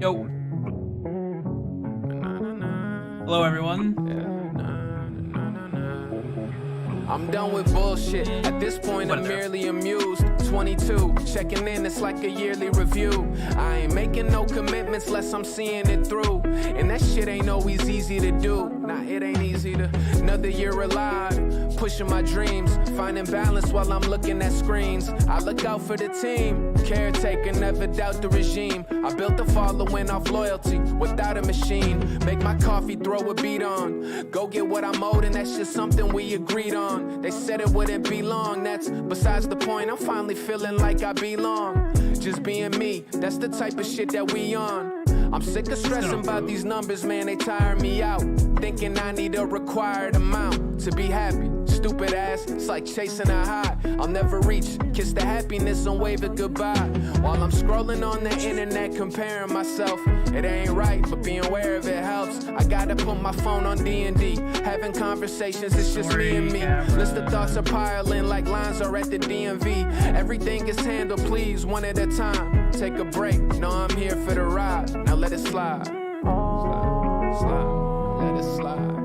Yo. Hello, everyone. I'm done with bullshit. At this point, I'm merely amused. 22, checking in, it's like a yearly review. I ain't making no commitments unless I'm seeing it through. And that shit ain't always easy to do. Nah, it ain't easy to. Another year alive, pushing my dreams, finding balance while I'm looking at screens. I look out for the team, caretaker, never doubt the regime. I built a following off loyalty without a machine. Make my coffee, throw a beat on. Go get what I'm owed, and that's just something we agreed on. They said it wouldn't be long, that's besides the point. I'm finally feeling like I belong. Just being me, that's the type of shit that we on. I'm sick of stressing about these numbers, man, they tire me out. Thinking I need a required amount to be happy. Stupid ass, it's like chasing a high I'll never reach. Kiss the happiness and wave it goodbye. While I'm scrolling on the internet comparing myself. It ain't right, but being aware of it helps. I gotta put my phone on D&D. Having conversations, it's just me and me. List of thoughts are piling like lines are at the DMV. Everything is handled, please, one at a time. Take a break, no, I'm here for the ride. Now let it slide. Slide, slide, let it slide.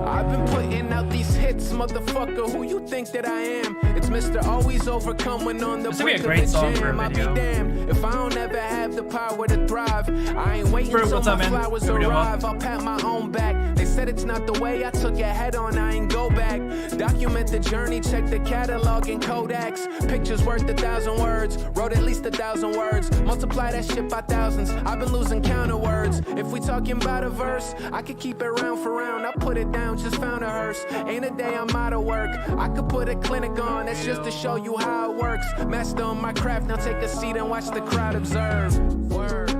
I've been putting out these hits, motherfucker. Who you think that I am? It's Mr. Always Overcome when on the brink of the jam. I'll be damned if I don't ever have the power to thrive. I ain't waiting till my flowers arrive. I'll pat my own back. They said it's not the way I took it head on. I ain't go back. Document the journey, check the catalog and Kodaks. Pictures worth 1,000 words. Wrote at least 1,000 words. Multiply that shit by thousands. I've been losing counter words. If we talking about a verse, I could keep it round for round. I put it down, just found a hearse. Ain't a day I'm out of work. I could put a clinic on, that's just to show you how it works. Master on my craft, now take a seat and watch the crowd observe. Word.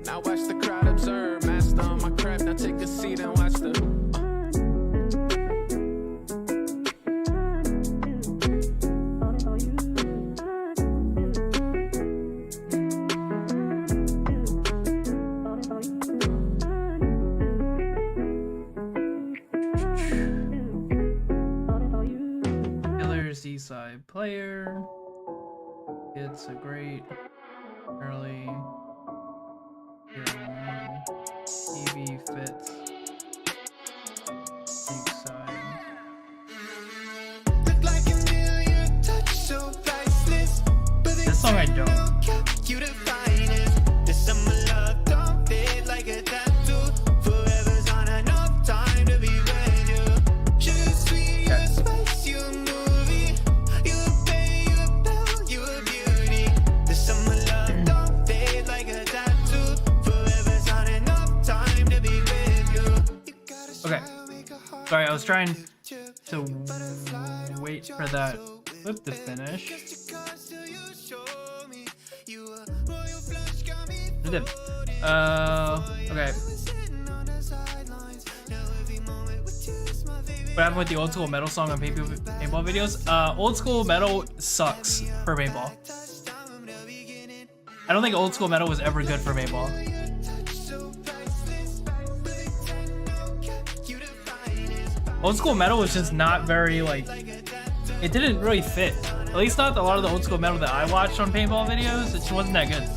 Now watch the crowd observe. Master on my craft, now take a seat and watch the. Side player. It's a great early EV fits. Deep side. This song I don't. Sorry, I was trying to wait for that clip to finish. It did. Okay. What happened with the old school metal song on paintball videos? Old school metal sucks for paintball. I don't think old school metal was ever good for paintball. Old school metal was just not very, like, it didn't really fit. At least not a lot of the old school metal that I watched on paintball videos. It just wasn't that good.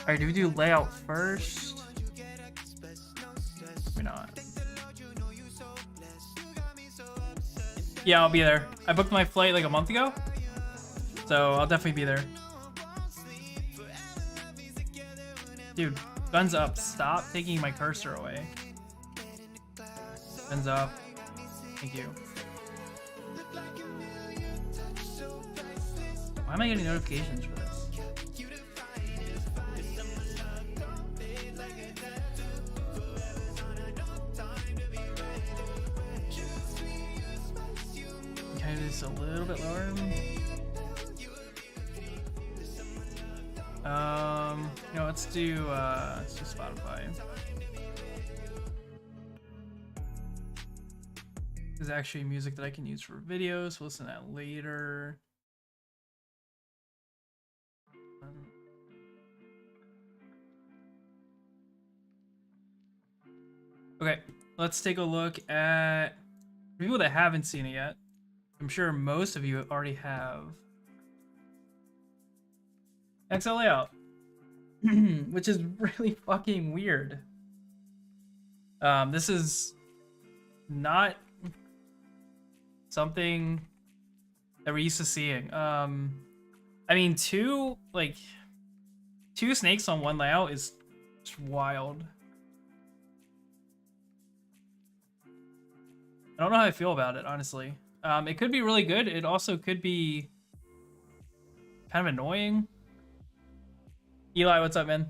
Alright, do we do layout first? Maybe not. Yeah, I'll be there. I booked my flight like a month ago, so I'll definitely be there. Dude, guns up. Stop taking my cursor away. Guns up. Thank you. Why am I getting notifications for this? Just a little bit lower. You know, let's do Spotify. There's actually music that I can use for videos. We'll listen to that later. Okay, let's take a look at people that haven't seen it yet. I'm sure most of you already have. NXL layout, which is really fucking weird. This is not something that we're used to seeing. I mean, two snakes on one layout is just wild. I don't know how I feel about it, honestly. It could be really good. It also could be kind of annoying. Eli, what's up, man?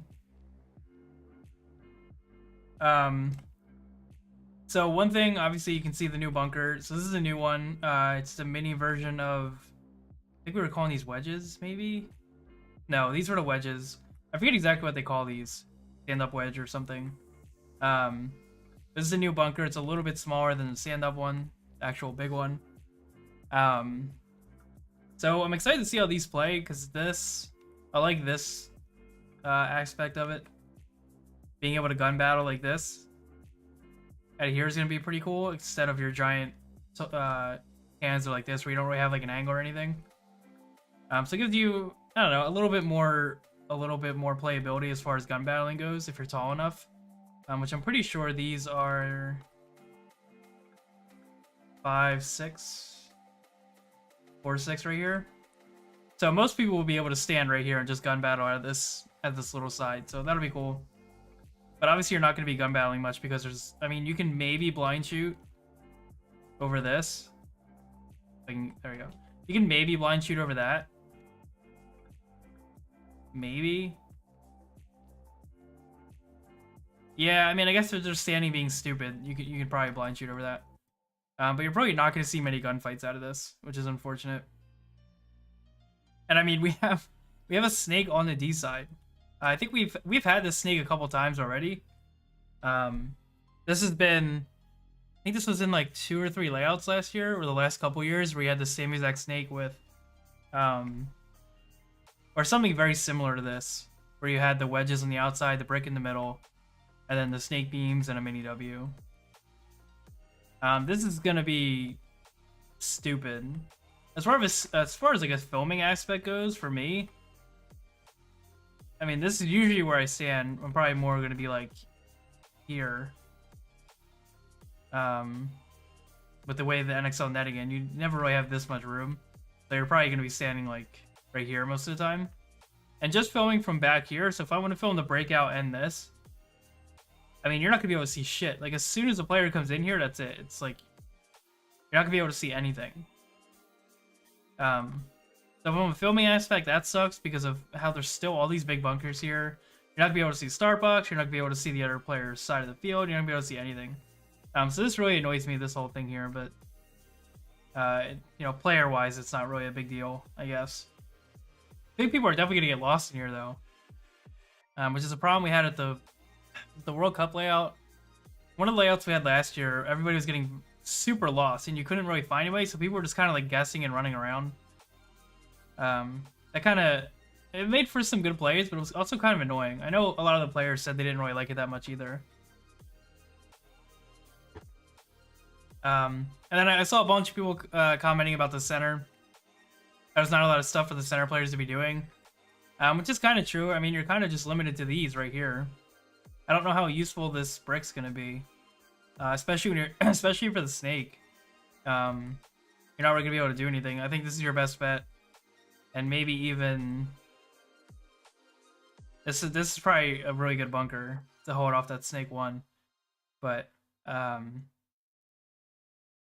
So one thing, obviously, you can see the new bunker. So this is a new one. It's the mini version of, I think we were calling these wedges, maybe? No, these were the wedges. I forget exactly what they call these. Stand-up wedge or something. This is a new bunker. It's a little bit smaller than the stand-up one, the actual big one. So I'm excited to see how these play, because I like this aspect of it. Being able to gun battle like this out of here is going to be pretty cool, instead of your giant hands are like this, where you don't really have like an angle or anything. So it gives you, I don't know, a little bit more playability as far as gun battling goes, if you're tall enough. Which I'm pretty sure these are 5, 6, 4, 6 right here. So most people will be able to stand right here and just gun battle out of this at this little side. So that'll be cool. But obviously you're not going to be gun battling much, because there's, I mean, you can maybe blind shoot over this. There we go. You can maybe blind shoot over that. Maybe. Yeah, I mean, I guess they're just standing being stupid. You could probably blind shoot over that. But you're probably not going to see many gunfights out of this, which is unfortunate. And I mean, we have a snake on the D side. I think we've had this snake a couple times already. This has been, I think this was in like 2 or 3 layouts last year, or the last couple years, where you had the same exact snake with, or something very similar to this, where you had the wedges on the outside, the brick in the middle, and then the snake beams and a mini W. This is gonna be stupid. As far as like a filming aspect goes, for me, I mean, this is usually where I stand. I'm probably more gonna be like here. With the way the NXL netting in, you never really have this much room. So you're probably gonna be standing like right here most of the time. And just filming from back here, so if I want to film the breakout and this, I mean, you're not gonna be able to see shit. Like, as soon as a player comes in here, that's it. It's like, you're not gonna be able to see anything. So from a filming aspect, that sucks, because of how there's still all these big bunkers here. You're not gonna be able to see Starbucks, you're not gonna be able to see the other player's side of the field, you're not gonna be able to see anything. So this really annoys me, this whole thing here, but, you know, player-wise, it's not really a big deal, I guess. I think people are definitely gonna get lost in here, though. Which is a problem we had at the World Cup layout. One of the layouts we had last year, everybody was getting super lost, and you couldn't really find anybody, so people were just kind of like guessing and running around. That kind of, it made for some good plays, but it was also kind of annoying. I know a lot of the players said they didn't really like it that much either. And then I saw a bunch of people commenting about the center. There's not a lot of stuff for the center players to be doing, which is kind of true. I mean, you're kind of just limited to these right here. I don't know how useful this brick's gonna be, especially when especially for the snake. You're not really gonna be able to do anything. I think this is your best bet, and maybe even this is probably a really good bunker to hold off that snake one. But yeah,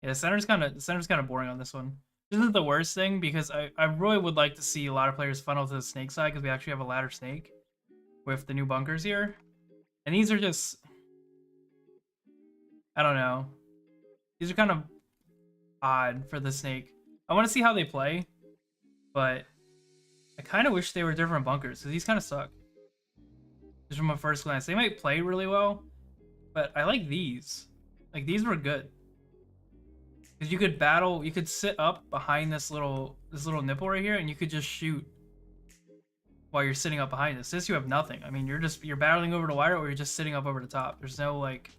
the center's kind of boring on this one. This isn't the worst thing, because I really would like to see a lot of players funnel to the snake side, because we actually have a ladder snake with the new bunkers here. And these are just, I don't know. These are kind of odd for the snake. I want to see how they play, but I kind of wish they were different bunkers, because these kind of suck. Just from a first glance. They might play really well, but I like these. Like, these were good. Because you could battle, you could sit up behind this little nipple right here, and you could just shoot while you're sitting up behind this. This, you have nothing. I mean, you're battling over the wire, or you're just sitting up over the top. There's no, like,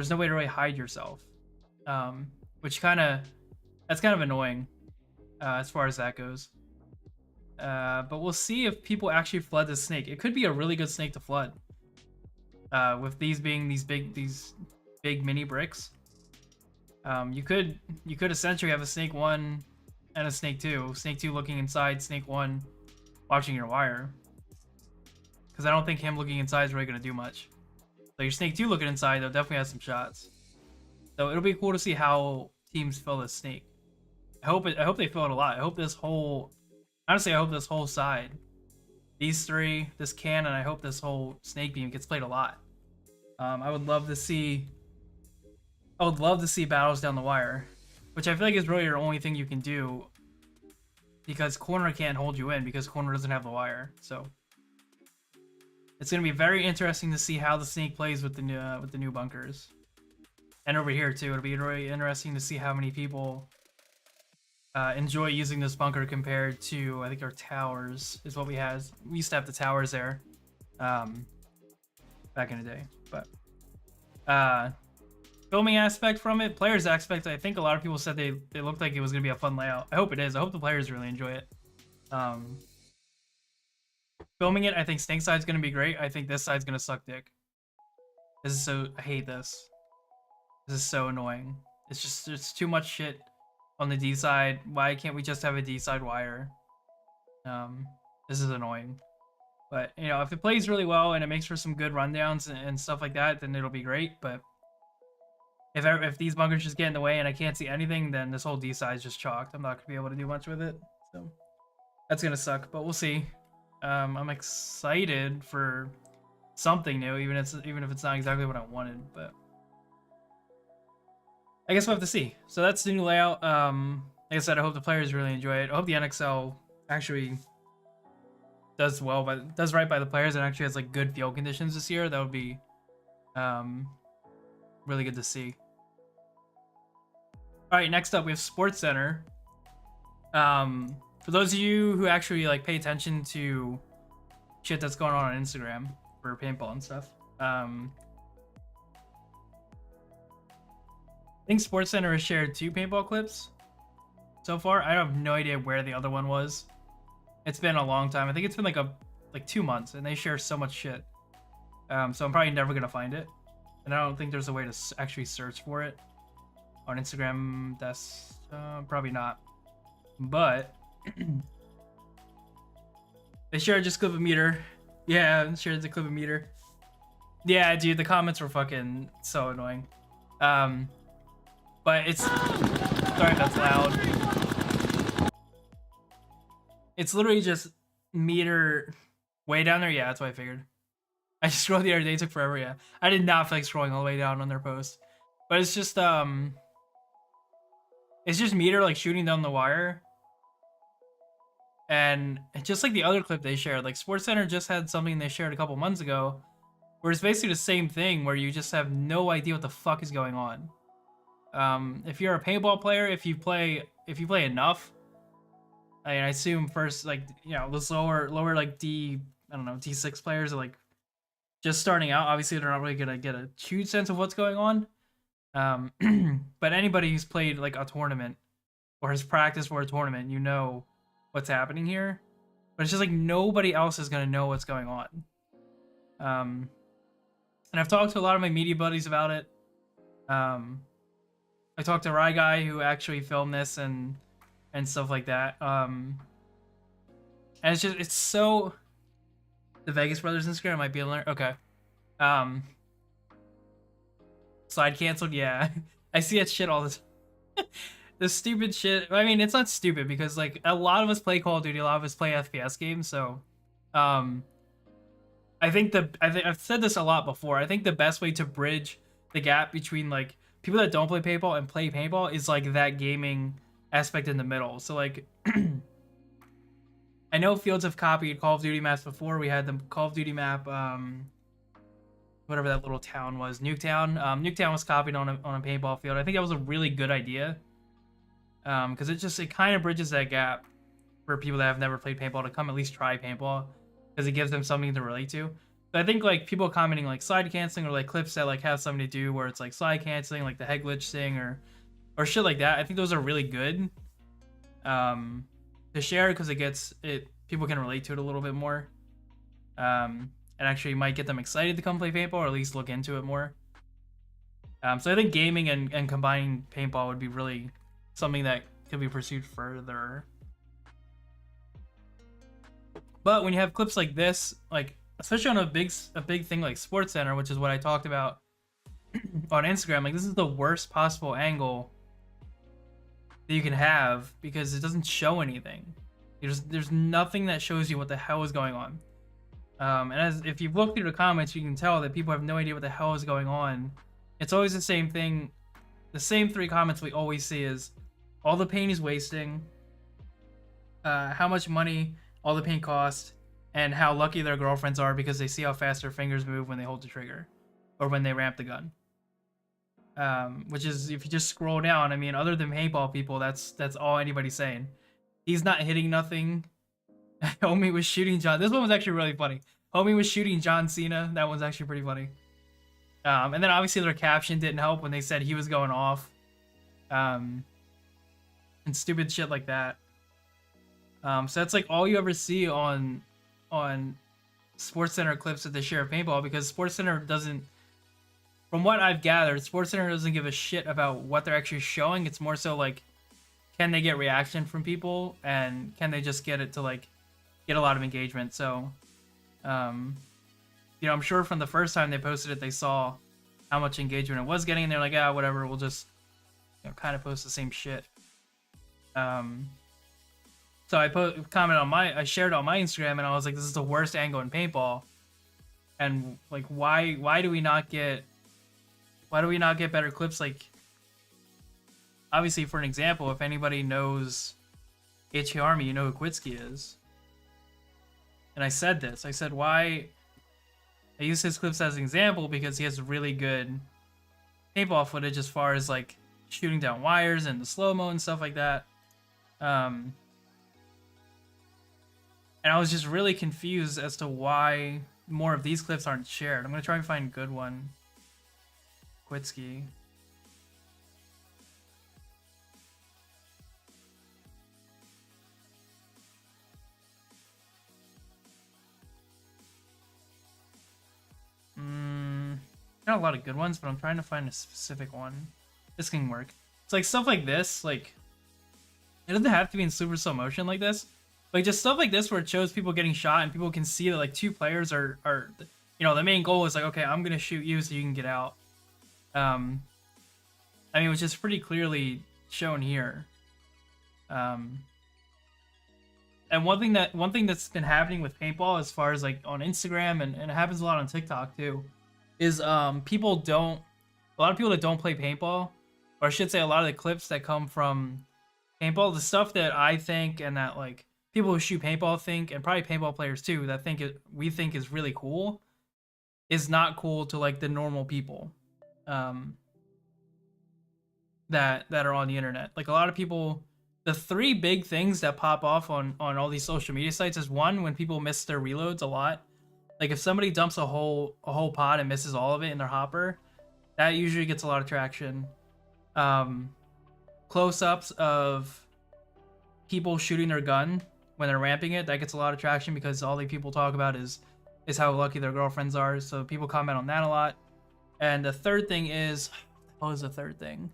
there's no way to really hide yourself, which that's kind of annoying as far as that goes. But we'll see if people actually flood the snake. It could be a really good snake to flood. With these being these big mini bricks. You could essentially have a snake 1 and a snake 2. Snake 2 looking inside, snake 1 watching your wire. Because I don't think him looking inside is really going to do much. So your snake 2 looking inside, though, definitely has some shots. So it'll be cool to see how teams fill this snake. I hope they fill it a lot. I hope this whole... Honestly, I hope this whole side, these 3, this cannon, I hope this whole snake beam gets played a lot. I would love to see battles down the wire, which I feel like is really your only thing you can do, because corner can't hold you in because corner doesn't have the wire. So it's gonna be very interesting to see how the snake plays with the new bunkers, and over here too. It'll be really interesting to see how many people enjoy using this bunker compared to, I think, our towers is what we had. We used to have the towers there back in the day. But filming aspect from it, players aspect, I think a lot of people said they looked like it was going to be a fun layout. I hope it is. I hope the players really enjoy it. Filming it, I think snake side's going to be great. I think this side's going to suck dick. I hate this. This is so annoying. It's too much shit on the D side. Why can't we just have a D side wire? This is annoying. But, you know, if it plays really well and it makes for some good rundowns and stuff like that, then it'll be great. But if these bunkers just get in the way and I can't see anything, then this whole D side is just chalked. I'm not going to be able to do much with it. So that's going to suck, but we'll see. I'm excited for something new, even if it's not exactly what I wanted, but I guess we'll have to see. So that's the new layout. Like I said, I hope the players really enjoy it. I hope the NXL actually does right by the players and actually has like good field conditions this year. That would be really good to see. All right, next up we have Sportcenter. For those of you who actually like pay attention to shit that's going on Instagram for paintball and stuff, I think Sportcenter has shared 2 paintball clips so far. I have no idea where the other one was. It's been a long time. I think it's been like 2 months, and they share so much shit. So I'm probably never gonna find it, and I don't think there's a way to actually search for it on Instagram. That's probably not. But they shared just clip a meter. Yeah, shared the clip a meter. Yeah, dude, the comments were fucking so annoying. But it's sorry if that's loud. It's literally just meter way down there. Yeah, that's what I figured. I just scrolled the other day, it took forever. Yeah, I did not feel like scrolling all the way down on their post, but it's just meter like shooting down the wire. And just like the other clip they shared, like Sportcenter just had something they shared a couple months ago where it's basically the same thing, where you just have no idea what the fuck is going on. If you're a paintball player, if you play enough, I mean, I assume first, like, you know, those lower like D6 players are like just starting out. Obviously, they're not really gonna get a huge sense of what's going on. But anybody who's played like a tournament or has practiced for a tournament, you know what's happening here. But it's just like nobody else is gonna know what's going on. And I've talked to a lot of my media buddies about it. I talked to Rye Guy, who actually filmed this and stuff like that. And it's so... The Vegas Brothers Instagram might be on there. Okay. Slide canceled, yeah. I see that shit all the time. The stupid shit. I mean, it's not stupid because like a lot of us play Call of Duty, a lot of us play FPS games, so I think I've said this a lot before. I think the best way to bridge the gap between like people that don't play paintball and play paintball is like that gaming aspect in the middle. So like I know Fields have copied Call of Duty maps before. We had the Call of Duty map, whatever that little town was, Nuketown. Nuketown was copied on a paintball field. I think that was a really good idea. Because it kind of bridges that gap for people that have never played paintball to come at least try paintball, because it gives them something to relate to. So I think like people commenting like slide canceling or like clips that like have something to do where it's like slide canceling, like the head glitch thing or shit like that. I think those are really good to share because people can relate to it a little bit more. And actually might get them excited to come play paintball or at least look into it more. So I think gaming and combining paintball would be really something that could be pursued further. But when you have clips like this, like especially on a big thing like Sportcenter, which is what I talked about on Instagram, like this is the worst possible angle that you can have because it doesn't show anything. There's nothing that shows you what the hell is going on. And if you've looked through the comments, you can tell that people have no idea what the hell is going on. It's always the same thing. The same 3 comments we always see is all the paint is wasting, how much money all the paint costs, and how lucky their girlfriends are because they see how fast their fingers move when they hold the trigger or when they ramp the gun. Which is, if you just scroll down, I mean, other than paintball people, that's all anybody's saying. He's not hitting nothing. Homie was shooting John. This one was actually really funny. Homie was shooting John Cena. That one's actually pretty funny. And then obviously their caption didn't help when they said he was going off. And stupid shit like that. So that's like all you ever see on SportsCenter clips that they share of paintball, because SportsCenter doesn't, from what I've gathered, SportsCenter doesn't give a shit about what they're actually showing. It's more so like, can they get reaction from people and can they just get it to like get a lot of engagement? So, you know, I'm sure from the first time they posted it, they saw how much engagement it was getting, and they're like, ah, whatever, we'll just, you know, kind of post the same shit. So I shared on my Instagram, and I was like, this is the worst angle in paintball, and like, why do we not get better clips? Like, obviously, for an example, if anybody knows HK Army, you know who Kwitsky is. And I said this. I said, why? I use his clips as an example because he has really good paintball footage as far as like shooting down wires and the slow-mo and stuff like that. And I was just really confused as to why more of these clips aren't shared. I'm going to try and find a good one. Kwitsky. Not a lot of good ones, but I'm trying to find a specific one. This can work. It's like stuff like this, like, it doesn't have to be in super slow motion like this. Like, just stuff like this where it shows people getting shot and people can see that, like, 2 players are you know, the main goal is like, okay, I'm gonna shoot you so you can get out. I mean, which is pretty clearly shown here. And one thing that's been happening with paintball, as far as like on Instagram, and it happens a lot on TikTok too, is a lot of people that don't play paintball, or I should say a lot of the clips that come from paintball, the stuff that I think and that like people who shoot paintball think, and probably paintball players too, that we think is really cool, is not cool to like the normal people that are on the internet. Like, a lot of people, the 3 big things that pop off on all these social media sites is, one, when people miss their reloads a lot. Like, if somebody dumps a whole pod and misses all of it in their hopper, that usually gets a lot of traction. Close-ups of people shooting their gun when they're ramping it, that gets a lot of traction because all the people talk about is how lucky their girlfriends are. So people comment on that a lot. And the third thing is, what was the third thing?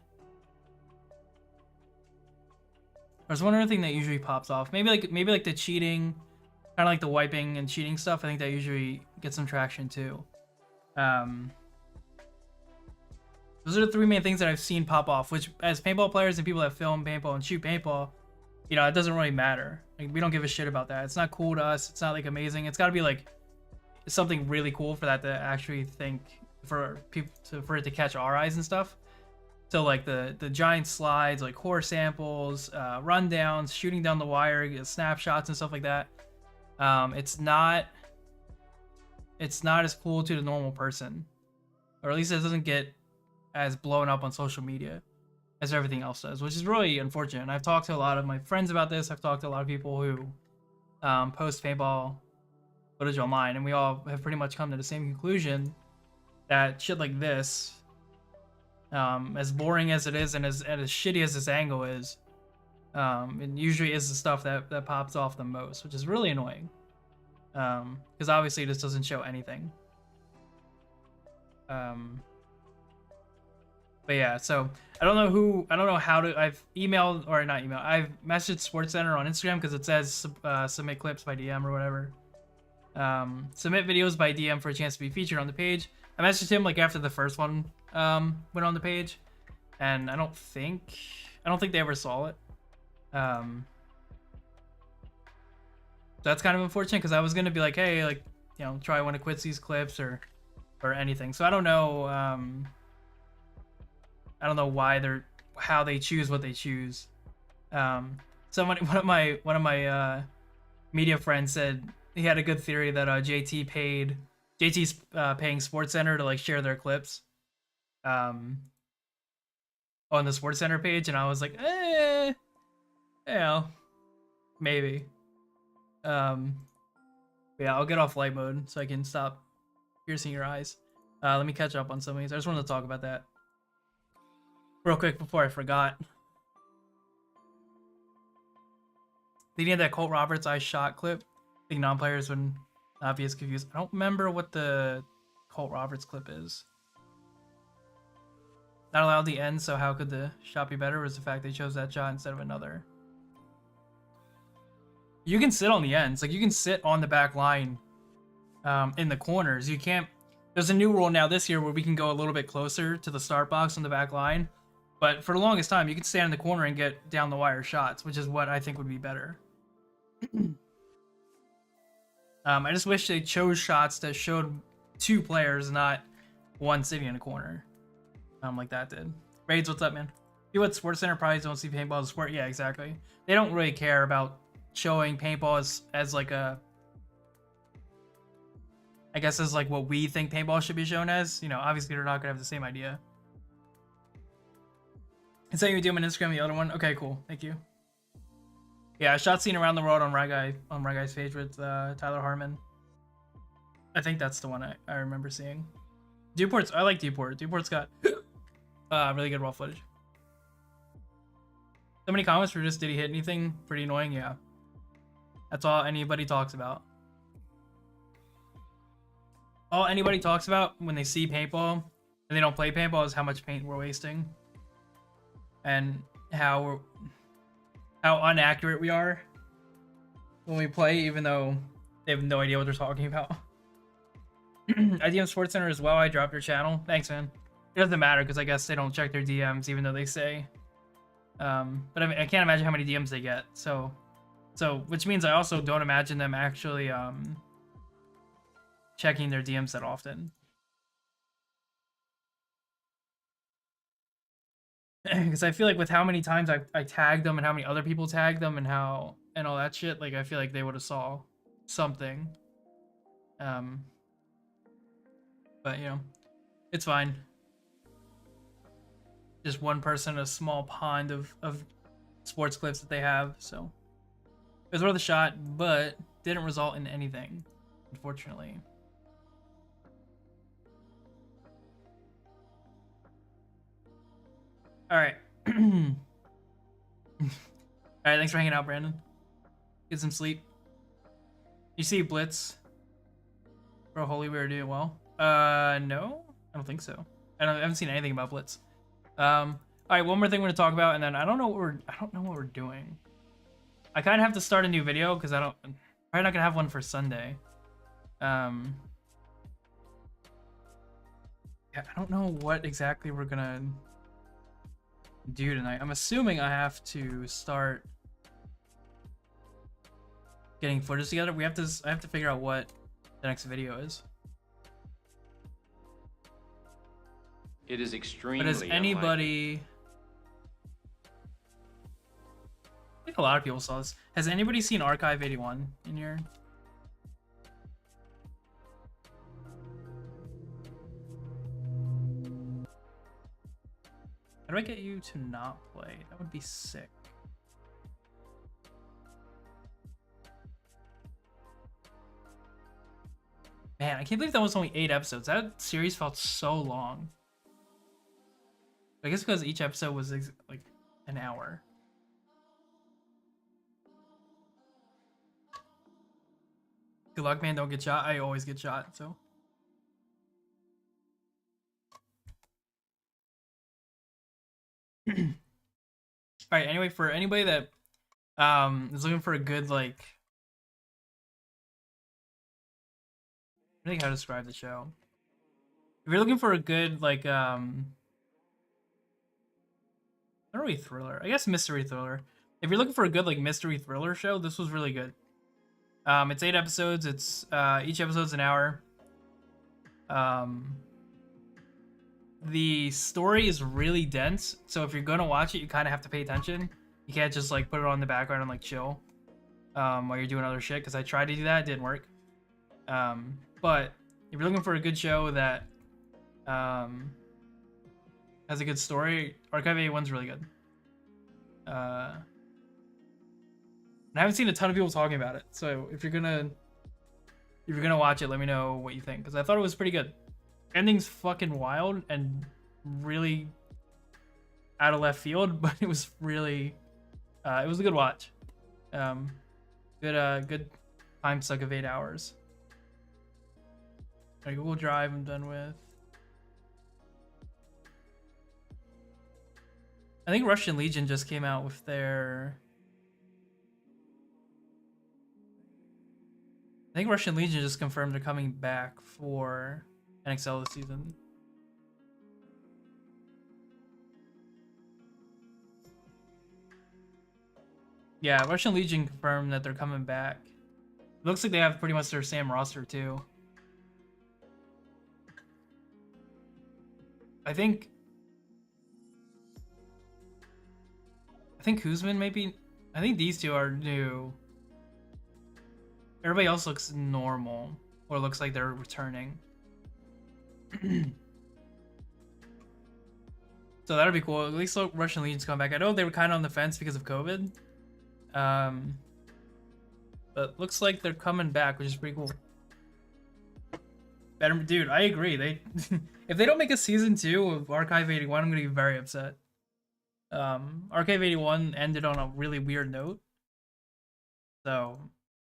There's one other thing that usually pops off. Maybe like the cheating, kind of like the wiping and cheating stuff. I think that usually gets some traction too. Those are the 3 main things that I've seen pop off, which, as paintball players and people that film paintball and shoot paintball, you know, it doesn't really matter. Like, we don't give a shit about that. It's not cool to us. It's not like amazing. It's got to be like something really cool for that to actually think, for people for it to catch our eyes and stuff. So like the giant slides, like core samples, rundowns, shooting down the wire, snapshots and stuff like that. It's not as cool to the normal person, or at least it doesn't get as blown up on social media as everything else does, which is really unfortunate. And I've talked to a lot of my friends about this. I've talked to a lot of people who post paintball footage online, and we all have pretty much come to the same conclusion that shit like this, as boring as it is and as shitty as this angle is, it usually is the stuff that pops off the most, which is really annoying. Because obviously this doesn't show anything. But yeah, so I don't know how to. I've emailed, or not emailed, I've messaged Sportcenter on Instagram because it says submit clips by DM or whatever. Submit videos by DM for a chance to be featured on the page. I messaged him like after the first one went on the page, and I don't think they ever saw it. So that's kind of unfortunate because I was gonna be like, hey, like, you know, try one of Quitsy's clips or anything. So I don't know. I don't know how they choose what they choose. One of my media friends said he had a good theory that JT's paying Sportcenter to like share their clips on the Sportcenter page, and I was like, you know, maybe. Yeah, I'll get off light mode so I can stop piercing your eyes. Let me catch up on some of these. I just wanted to talk about that real quick before I forgot. They need that Colt Roberts I shot clip. I think non-players would not be as confused. I don't remember what the Colt Roberts clip is. Not allowed the end, so how could the shot be better? Was the fact they chose that shot instead of another. You can sit on the ends, like you can sit on the back line in the corners. You can't. There's a new rule now this year where we can go a little bit closer to the start box on the back line, but for the longest time you could stand in the corner and get down the wire shots, which is what I think would be better. I just wish they chose shots that showed two players, not one sitting in a corner, like that did. Raids, what's up, man? You what Sportcenter probably don't see paintball as a sport. Yeah, exactly. They don't really care about showing paintball as like a, I guess, as like what we think paintball should be shown as. You know, obviously they're not gonna have the same idea. Is that you do on Instagram, the other one? Okay, cool. Thank you. Yeah, I shot seen around the world on Raguy's page with Tyler Harmon. I think that's the one I remember seeing. Dewport's, I like Dewport. Dewport's got really good raw footage. So many comments for just, did he hit anything? Pretty annoying, yeah. That's all anybody talks about. All anybody talks about when they see paintball and they don't play paintball is how much paint we're wasting. And how inaccurate we are when we play, even though they have no idea what they're talking about. I DM Sportcenter as well. I dropped your channel. Thanks, man. It doesn't matter because I guess they don't check their DMs, even though they say. But I mean, I can't imagine how many DMs they get. So which means I also don't imagine them actually checking their DMs that often. Because I feel like with how many times I tagged them and how many other people tagged them and all that shit, like I feel like they would have saw something. But you know, it's fine. Just one person in a small pond of sports clips that they have, so it was worth a shot, but didn't result in anything, unfortunately. All right. All right, thanks for hanging out, Brandon. Get some sleep. You see Blitz? Bro, Holy, we are doing well. No, I don't think so. I haven't seen anything about Blitz. All right, one more thing we're gonna talk about, and then I don't know what we're doing. I kind of have to start a new video because I'm probably not gonna have one for Sunday. Yeah, I don't know what exactly we're gonna do tonight. I'm assuming I have to start getting footage together. I have to figure out what the next video is. It is extremely. But has anybody? I think a lot of people saw this. Has anybody seen Archive 81 in here? How do I get you to not play? That would be sick. Man, I can't believe that was only 8 episodes. That series felt so long. I guess because each episode was like an hour. Good luck, man. Don't get shot. I always get shot, so. All right. Anyway, for anybody that is looking for a good like, I think how to describe the show. If you're looking for a good like not really thriller, I guess mystery thriller. If you're looking for a good like mystery thriller show, this was really good. It's 8 episodes. It's each episode's an hour. The story is really dense, so if you're gonna watch it, you kind of have to pay attention. You can't just like put it on in the background and like chill while you're doing other shit. Because I tried to do that, it didn't work. But if you're looking for a good show that has a good story, Archive 81's really good. And I haven't seen a ton of people talking about it, so if you're gonna watch it, let me know what you think, because I thought it was pretty good. Ending's fucking wild and really out of left field, but it was really it was a good watch. Good time suck of 8 hours. All right, Google Drive I'm done with. I think Russian Legion just came out with their... I think Russian Legion just confirmed they're coming back for NXL this season. Yeah, Russian Legion confirmed that they're coming back. Looks like they have pretty much their same roster too. I think Kuzman maybe. I think these two are new. Everybody else looks normal, or looks like they're returning. So that'll be cool. At least Russian Legion's coming back. I know they were kind of on the fence because of COVID. But looks like they're coming back, which is pretty cool. Better, dude, I agree. They if they don't make a season 2 of Archive 81, I'm gonna be very upset. Archive 81 ended on a really weird note. So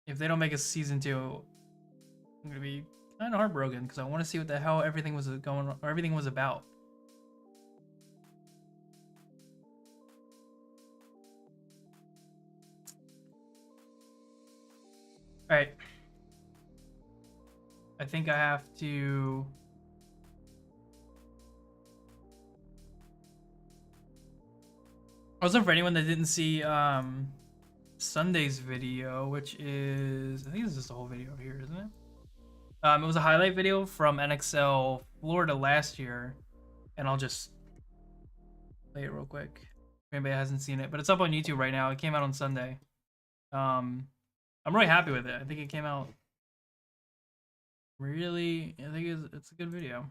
if they don't make a season 2, I'm gonna be kind of heartbroken because I want to see what the hell everything was going on, or everything was about. All right. I think I have to. Also, for anyone that didn't see Sunday's video, which is, I think this is the whole video here, isn't it? It was a highlight video from NXL Florida last year, and I'll just play it real quick if anybody hasn't seen it. But it's up on YouTube right now. It came out on Sunday. I'm really happy with it. I think it came out really. I think it's a good video.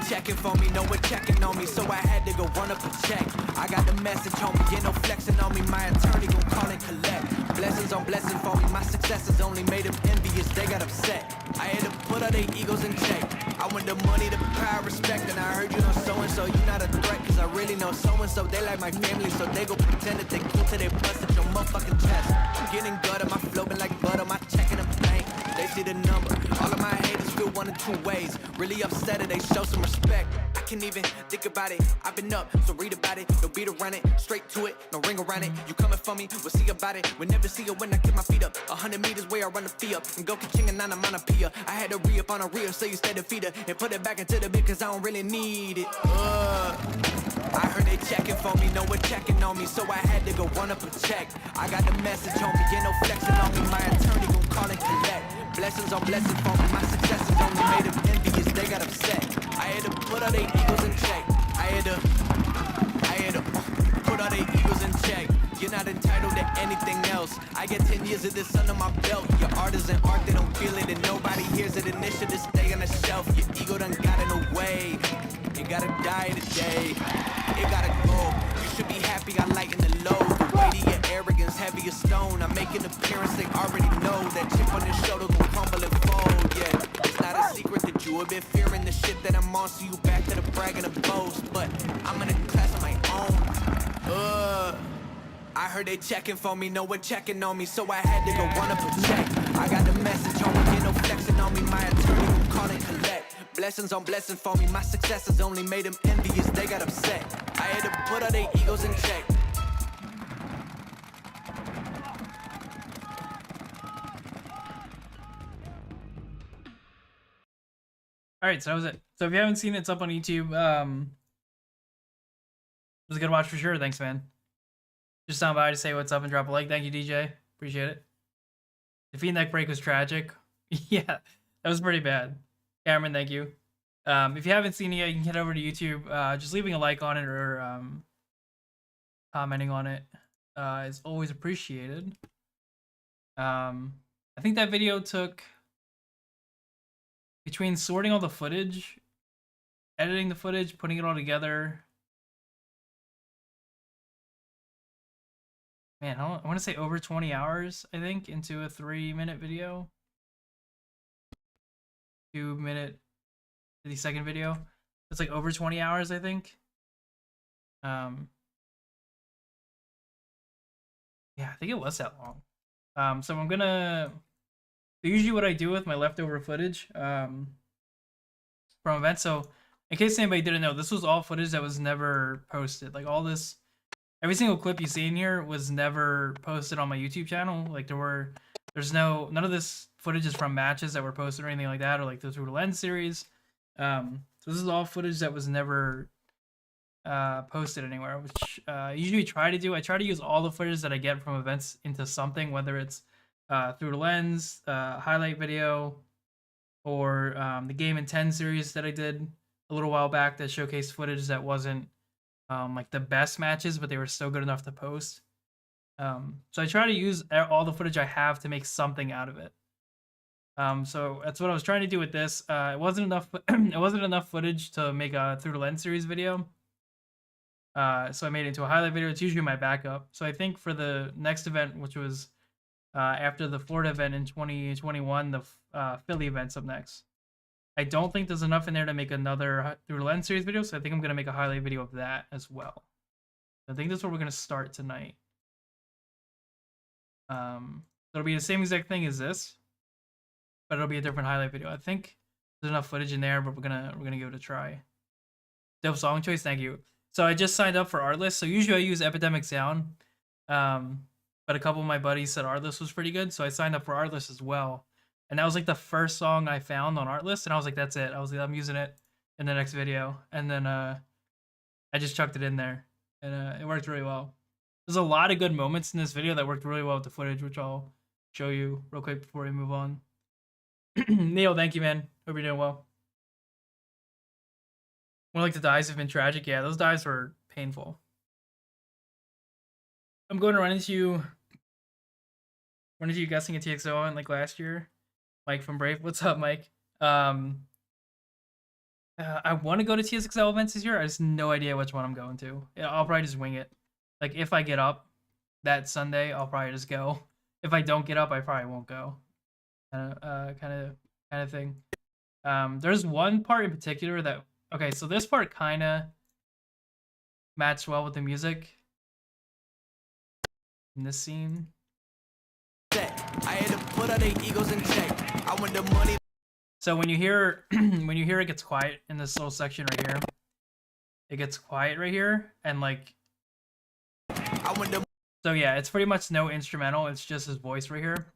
Checking for me, no one checking on me, so I had to go run up a check. I got the message on me, get no flexing on me, my attorney gon' call and collect. Blessings on blessings for me, my successes only made them envious, they got upset. I had to put all their egos in check. I want the money, the power, respect, and I heard you know so-and-so, you not a threat, cause I really know so-and-so, they like my family, so they go pretend that they cool till they bust at your motherfucking chest. I'm getting gutter, my flow been like butter, my checking them bank. They see the number, all of my haters feel one of 2 ways. Really upset it, they show some respect. I can't even think about it. I've been up, so read about it. No beat around it, straight to it, no ring around it. You coming for me, we'll see about it. We'll never see it when I get my feet up. 100 meters where I run the fee up. And go catching and on a I had to re-up on a reel, so you stay the feeder. And put it back into the bit, cause I don't really need it. I heard they checking for me, no one checking on me, so I had to go run up a check. I got the message on me, get no flexing on me, my attorney gon' call and collect. Blessings on blessings for me, my successes only made them envious, they got upset. I had to put all their egos in check. I had to put all their egos in check. Get You're not entitled to anything else. I get 10 years of this under my belt. Your art isn't art, they don't feel it, and nobody hears it. Initiative stay on the shelf. Your ego done got in the way. You gotta die today. It gotta go. You should be happy I lighten the load. The weight of your arrogance, heavy as stone. I make an appearance, they already know that chip on your shoulder gon' crumble and fold. Yeah, it's not a secret that you a bit fearing the shit that I'm on. So you back to the brag and the boast, but I'm in a class of my own. I heard they checking for me, no one checking on me, so I had to go run up a check. I got the message on me, get no flexing on me. My attorney will call and collect. Blessings on blessings for me. My successes only made them envious. They got upset. I had to put all their egos in check. All right, so that was it. So if you haven't seen it, it's up on YouTube. It was a good watch for sure. Thanks, man. Just stopping by to say what's up and drop a like. Thank you, DJ. Appreciate it. The feed neck break was tragic. Yeah, that was pretty bad. Cameron, thank you. If you haven't seen it yet, you can head over to YouTube. Just leaving a like on it or commenting on it is always appreciated. I think that video took, between sorting all the footage, editing the footage, putting it all together. Man, I want to say over 20 hours, I think, into a 3-minute video. 2-minute, 50-second video. It's like over 20 hours, I think. Yeah, I think it was that long. So I'm gonna... Usually what I do with my leftover footage from events, so in case anybody didn't know, this was all footage that was never posted. Like all this... Every single clip you see in here was never posted on my YouTube channel. Like there's none of this footage is from matches that were posted or anything like that, or like the Through the Lens series. So this is all footage that was never posted anywhere, which I usually try to do. I try to use all the footage that I get from events into something, whether it's Through the Lens, highlight video, or the Game in 10 series that I did a little while back that showcased footage that wasn't like the best matches, but they were still good enough to post. So I try to use all the footage I have to make something out of it. So that's what I was trying to do with this. It wasn't enough. It wasn't enough footage to make a Through the Lens series video. So I made it into a highlight video. It's usually my backup. So I think for the next event, which was after the Florida event in 2021, the Philly event's up next. I don't think there's enough in there to make another Through the Lens series video, so I think I'm going to make a highlight video of that as well. I think that's where we're going to start tonight. It'll be the same exact thing as this, but it'll be a different highlight video. I think there's enough footage in there, but we're gonna give it a try. Dope song choice, thank you. So I just signed up for Artlist. So usually I use Epidemic Sound, but a couple of my buddies said Artlist was pretty good, so I signed up for Artlist as well. And that was like the first song I found on Artlist, and I was like, that's it. I was like, I'm using it in the next video. And then I just chucked it in there, and it worked really well. There's a lot of good moments in this video that worked really well with the footage, which I'll show you real quick before we move on. Neil, thank you, man. Hope you're doing well. More like the dives have been tragic. Yeah, those dives were painful. I'm going to run into you guessing a TXO event like last year. Mike from Brave. What's up, Mike? I want to go to TSXL events this year. I just have no idea which one I'm going to. Yeah, I'll probably just wing it. Like, if I get up that Sunday, I'll probably just go. If I don't get up, I probably won't go. Kind of thing. There's one part in particular that... Okay, so this part kind of matched well with the music in this scene. I had to put all their egos in check. I want the money. So when you hear it gets quiet in this little section right here, it gets quiet right here, and like... I want the... So yeah, it's pretty much no instrumental. It's just his voice right here,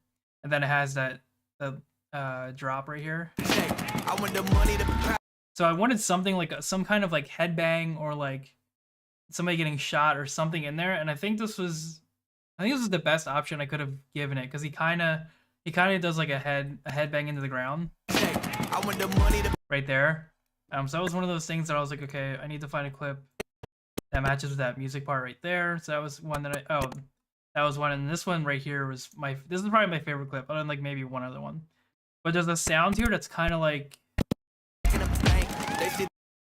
and then it has the drop right here. I want the money to... So I wanted something like some kind of like headbang or like somebody getting shot or something in there, and I think this was the best option I could have given it, because he kind of does like a headbang into the ground. I want the money to... Right there. So that was one of those things that I was like, okay, I need to find a clip that matches with that music part right there. So that was one that That was one, and this one right here was this is probably my favorite clip, other than like maybe one other one. But there's a sound here that's kind of like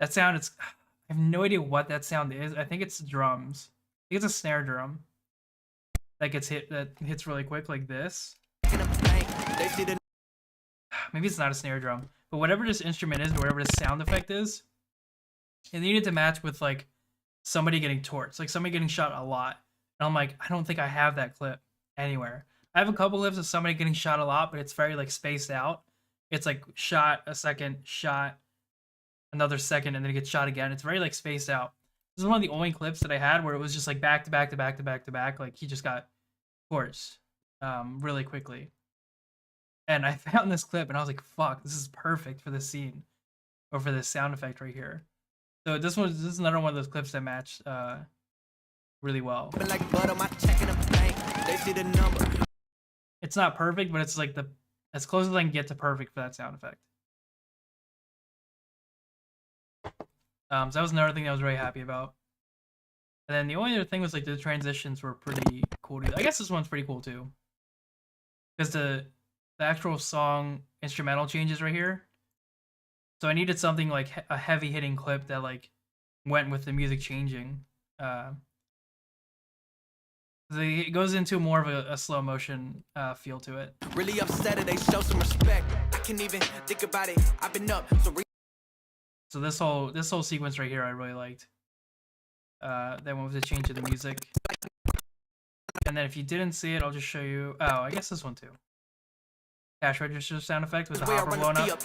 that sound. I have no idea what that sound is. I think it's drums. I think it's a snare drum that hits really quick like this. Maybe it's not a snare drum, but whatever this instrument is, or whatever this sound effect is, it needed to match with like somebody getting torched, like somebody getting shot a lot. And I'm like, I don't think I have that clip anywhere. I have a couple clips of somebody getting shot a lot, but it's very like spaced out. It's like shot, a second, shot, another second, and then it gets shot again. It's very like spaced out. This is one of the only clips that I had where it was just like back to back to back to back to back. Like he just got torched really quickly. And I found this clip and I was like, fuck, this is perfect for this scene, or for this sound effect right here. So this is another one of those clips that match really well. It's not perfect, but it's like as close as I can get to perfect for that sound effect. So that was another thing I was really happy about. And then the only other thing was like the transitions were pretty cool too. I guess this one's pretty cool too, because the actual song instrumental changes right here. So I needed something like a heavy hitting clip that like went with the music changing. It goes into more of a slow motion feel to it. Really upset they show some respect. I can't even think about it. I've been up so this whole sequence right here I really liked. That went with the change of the music. And then if you didn't see it, I'll just show you. Oh, I guess this one too. Cash register sound effect with the hopper blowing up. That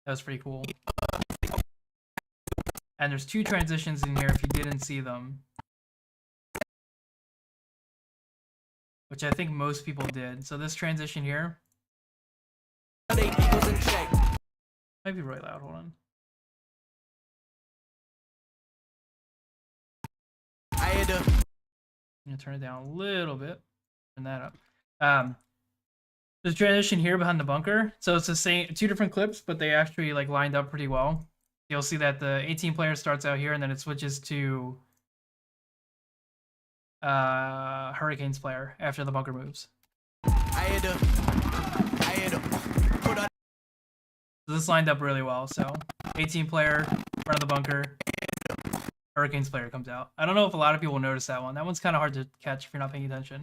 was pretty cool. And there's two transitions in here if you didn't see them, which I think most people did. So this transition here might be really loud. Hold on. I'm gonna turn it down a little bit. Turn that up. There's a transition here behind the bunker. So it's the same, two different clips, but they actually like lined up pretty well. You'll see that the 18 player starts out here, and then it switches to Hurricanes player after the bunker moves. So this lined up really well. So 18 player, front of the bunker, Hurricanes player comes out. I don't know if a lot of people notice that one. That one's kind of hard to catch if you're not paying attention.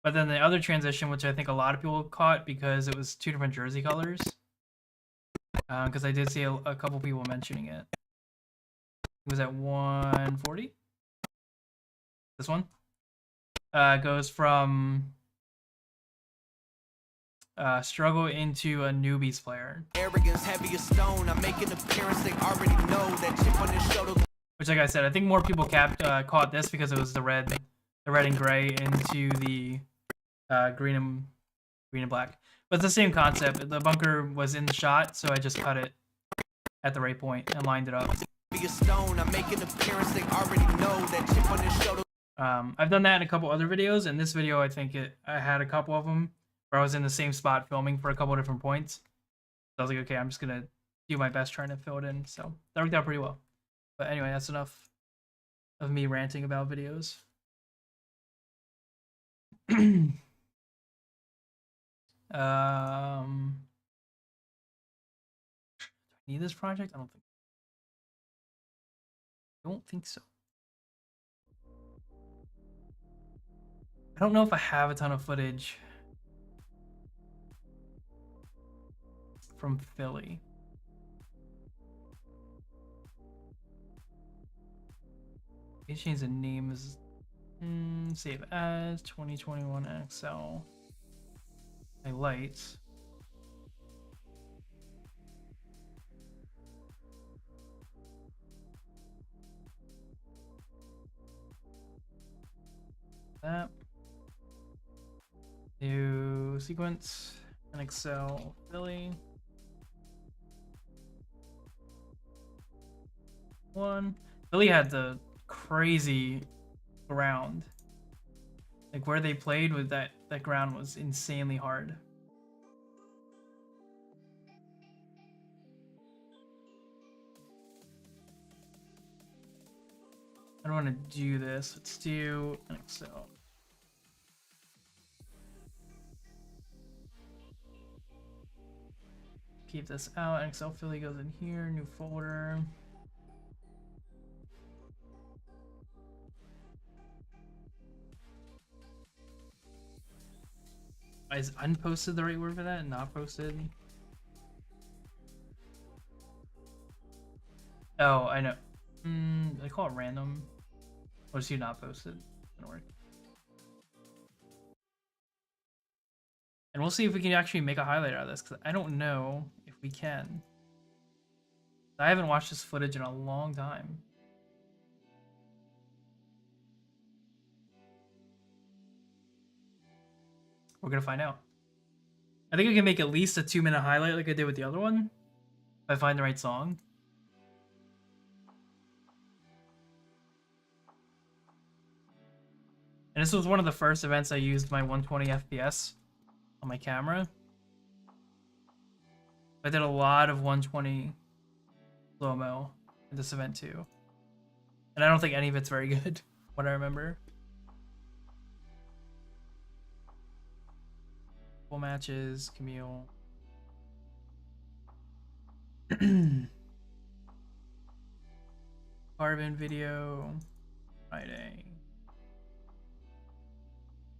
But then the other transition, which I think a lot of people caught because it was two different jersey colors. Because I did see a couple people mentioning it. It was at 140. This one goes from struggle into a newbies player. Arrogance heavy as stone. I'm making appearance. They already know that chip on their shoulder. Which, like I said, I think more people caught this because it was the red and gray into the green and black. But it's the same concept. The bunker was in the shot, so I just cut it at the right point and lined it up. I've done that in a couple other videos. In this video, I think I had a couple of them where I was in the same spot filming for a couple of different points. So I was like, okay, I'm just gonna do my best trying to fill it in. So that worked out pretty well. But anyway, that's enough of me ranting about videos. Do I need this project? I don't think so. I don't know if I have a ton of footage from Philly. They change the names. Save as 2021 NXL. Highlights. That. New sequence. NXL Philly. One. Philly had the crazy ground. Like where they played with that ground was insanely hard. I don't want to do this. Let's do NXL. Keep this out. NXL Philly goes in here. New folder. Is unposted the right word for that? Not posted? Oh, I know. I call it random. Or is you not posted? Gonna work. And we'll see if we can actually make a highlight out of this, because I don't know if we can. I haven't watched this footage in a long time. We're gonna find out. I think I can make at least a 2-minute highlight like I did with the other one, if I find the right song. And this was one of the first events I used my 120 FPS on my camera. I did a lot of 120 slow-mo at this event too. And I don't think any of it's very good, what I remember. Full matches, Camille. Carbon video. Friday.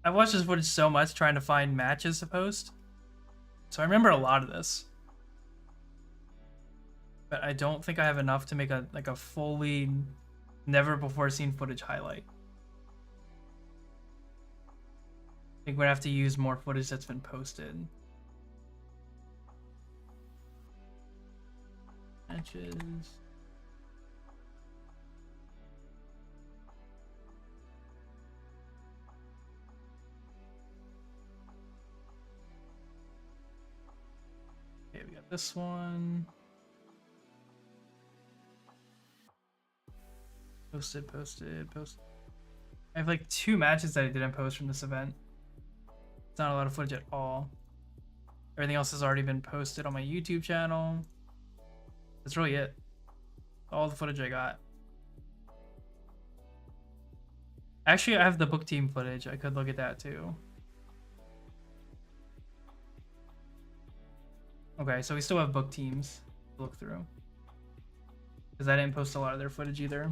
I've watched this footage so much trying to find matches to post. So I remember a lot of this. But I don't think I have enough to make a fully never before seen footage highlight. I think we're gonna have to use more footage that's been posted. Matches. Okay, we got this one. Posted. I have like 2 matches that I didn't post from this event. It's not a lot of footage at all. Everything else has already been posted on my YouTube channel. That's really it. All the footage I got. Actually, I have the book team footage. I could look at that too. Okay, so we still have book teams to look through. Because I didn't post a lot of their footage either.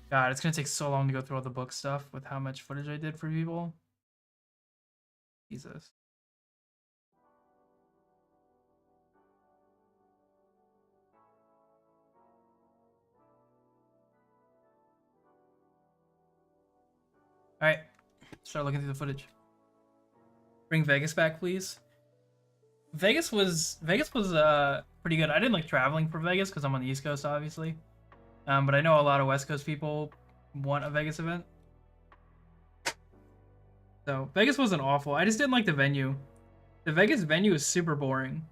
God, it's gonna take so long to go through all the book stuff with how much footage I did for people. Jesus. All right, start looking through the footage. Bring Vegas back, please. Vegas was pretty good. I didn't like traveling for Vegas because I'm on the East Coast, obviously. But I know a lot of West Coast people want a Vegas event. So Vegas wasn't awful. I just didn't like the venue. The Vegas venue is super boring.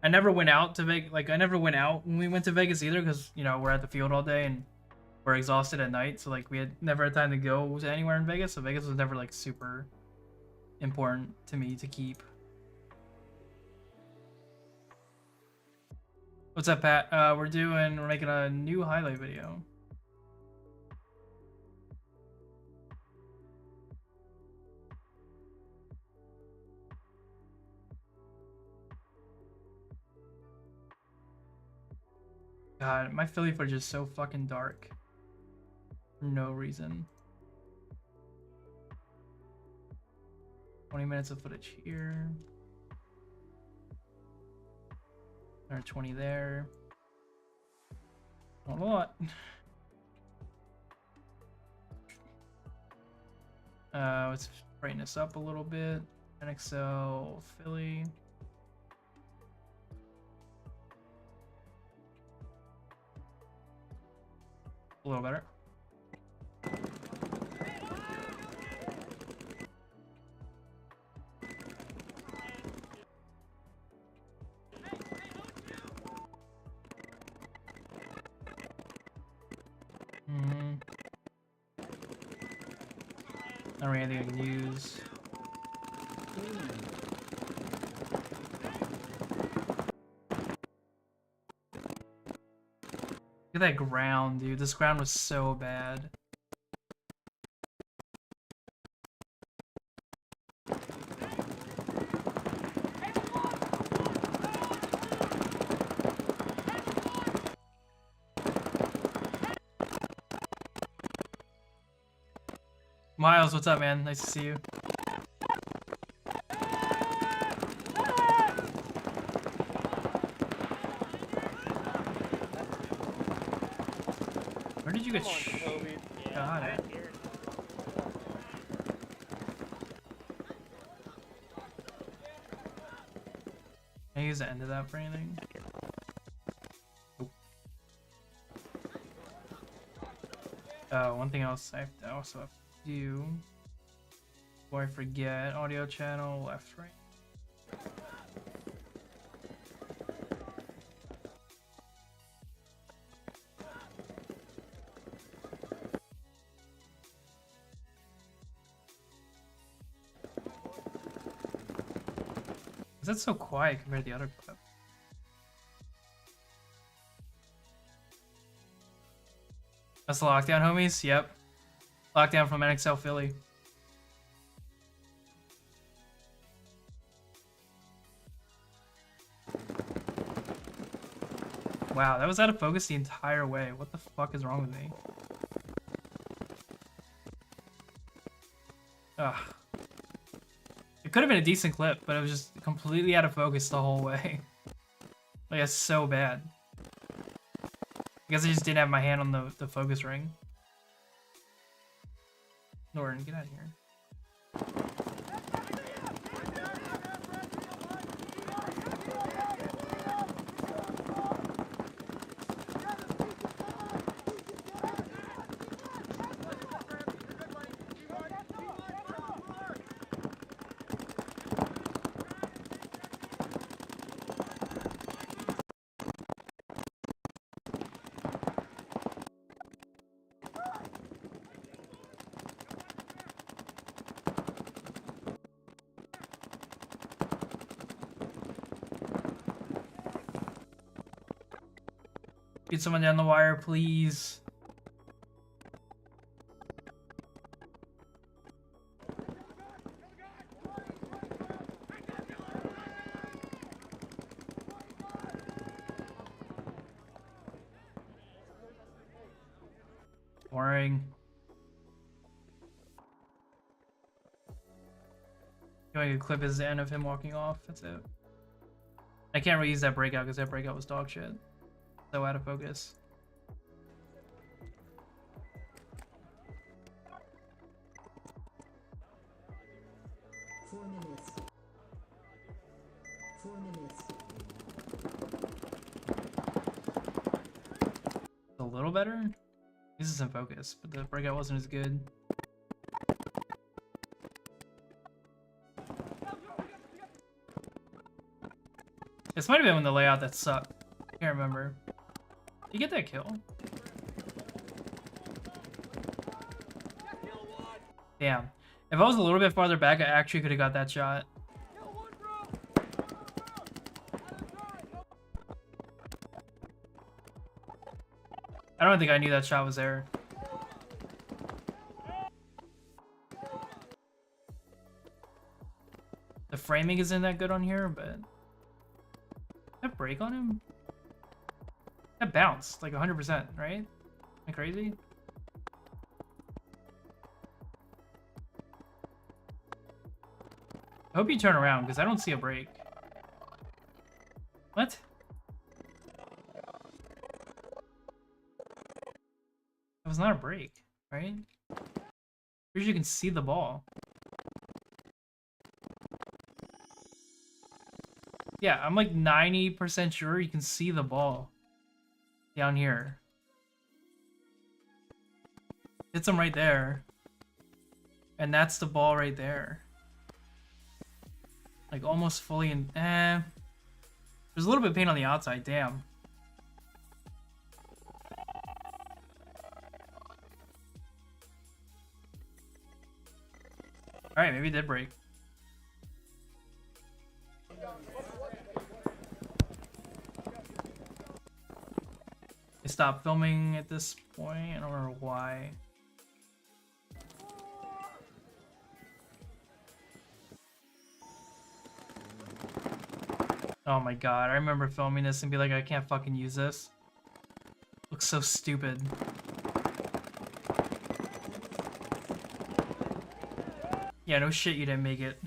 I never went out to Vegas. Like I never went out when we went to Vegas either, because you know we're at the field all day and we're exhausted at night. So like we had never had time to go to anywhere in Vegas. So Vegas was never like super important to me to keep. What's up, Pat? We're making a new highlight video. God, my Philly footage is so fucking dark. For no reason. 20 minutes of footage here. Another 20 there. Not a lot. Let's brighten this up a little bit. NXL Philly. A little better. Not really anything I can use. Look at that ground, dude. This ground was so bad. Miles, what's up, man? Nice to see you. Where did you get shot at? Can I use the end of that for anything? Nope. Oh, one thing else I also have to do before I forget. Audio channel, left, right. That's so quiet compared to the other clip. That's the lockdown, homies? Yep. Lockdown from NXL Philly. Wow, that was out of focus the entire way. What the fuck is wrong with me? Ugh. It could have been a decent clip, but it was just completely out of focus the whole way. Like, it's so bad. I guess I just didn't have my hand on the focus ring. Norton, get out of here. Get someone down the wire, please. Boring. The only good clip is the end of him walking off. That's it. I can't really use that breakout because that breakout was dog shit. So out of focus. A little better? This is in focus, but the breakout wasn't as good. This might have been when the layout that sucked. I can't remember. Did you get that kill? Damn. If I was a little bit farther back, I actually could have got that shot. I don't think I knew that shot was there. The framing isn't that good on here, but... That break on him? That bounced like 100%, right? Am I crazy? I hope you turn around because I don't see a break. What? That was not a break, right? Here's you can see the ball. Yeah, I'm like 90% sure you can see the ball. Down here. Hits him right there. And that's the ball right there. Like almost fully in... There's a little bit of paint on the outside, damn. Alright, maybe it did break. stop filming at this point. I don't remember why. Oh my god, I remember filming this and be like, I can't fucking use this. Looks so stupid. Yeah, no shit you didn't make it.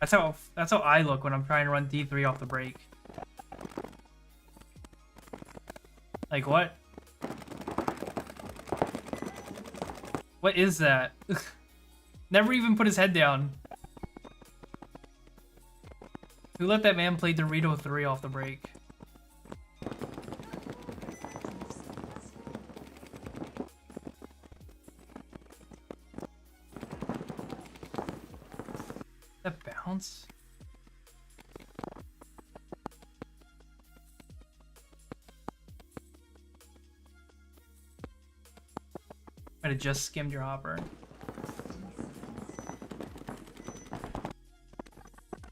That's how I look when I'm trying to run D3 off the break. Like what? What is that? Never even put his head down. Who let that man play Dorito 3 off the break? That bounce? Might have just skimmed your hopper.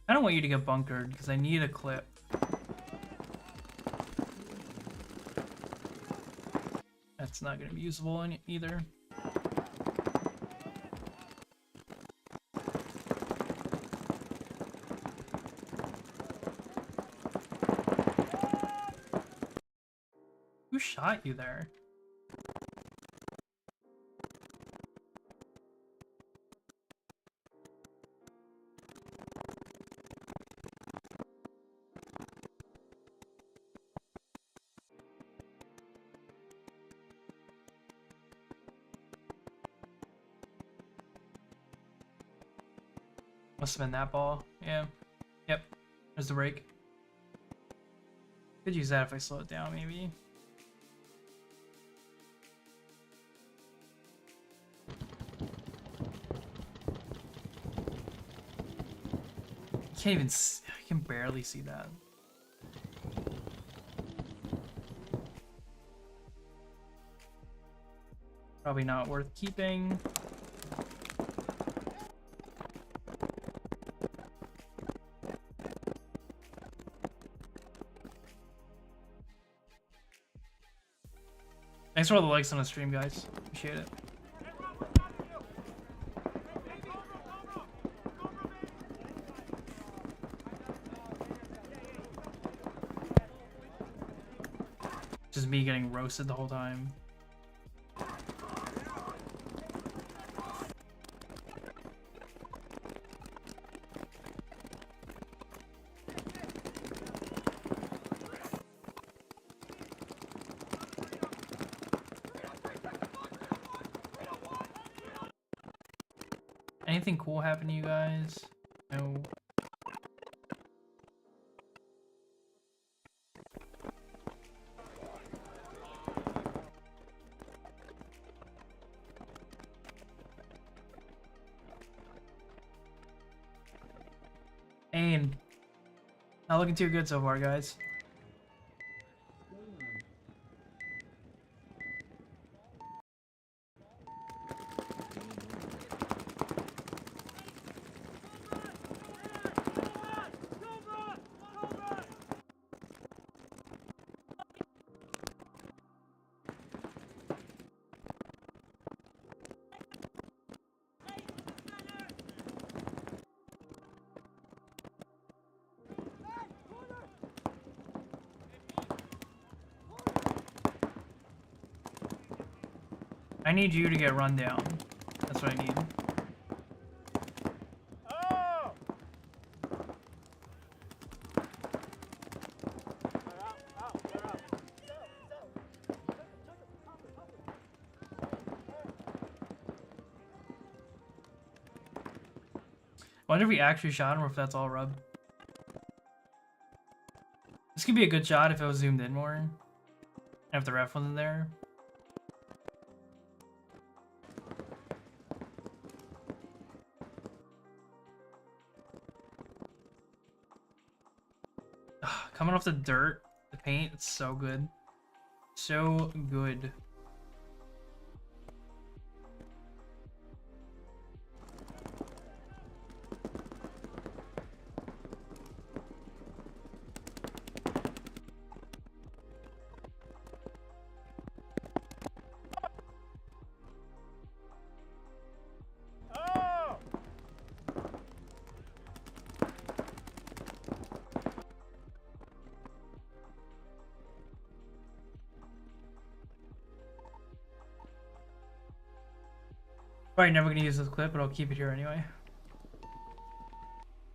I don't want you to get bunkered because I need a clip. That's not going to be usable either. Who shot you there? Must have been that ball. Yeah. Yep. There's the break. Could use that if I slow it down, maybe. Can't even. I can barely see that. Probably not worth keeping. Thanks for all the likes on the stream, guys. Appreciate it. Just me getting roasted the whole time. Anything cool happen to you guys? No. Ain. Not looking too good so far, guys. I need you to get run down. That's what I need. I wonder if we actually shot him or if that's all rub. This could be a good shot if it was zoomed in more. And if the ref wasn't there. Coming off the dirt, the paint, it's so good. So good. Probably never gonna use this clip, but I'll keep it here anyway.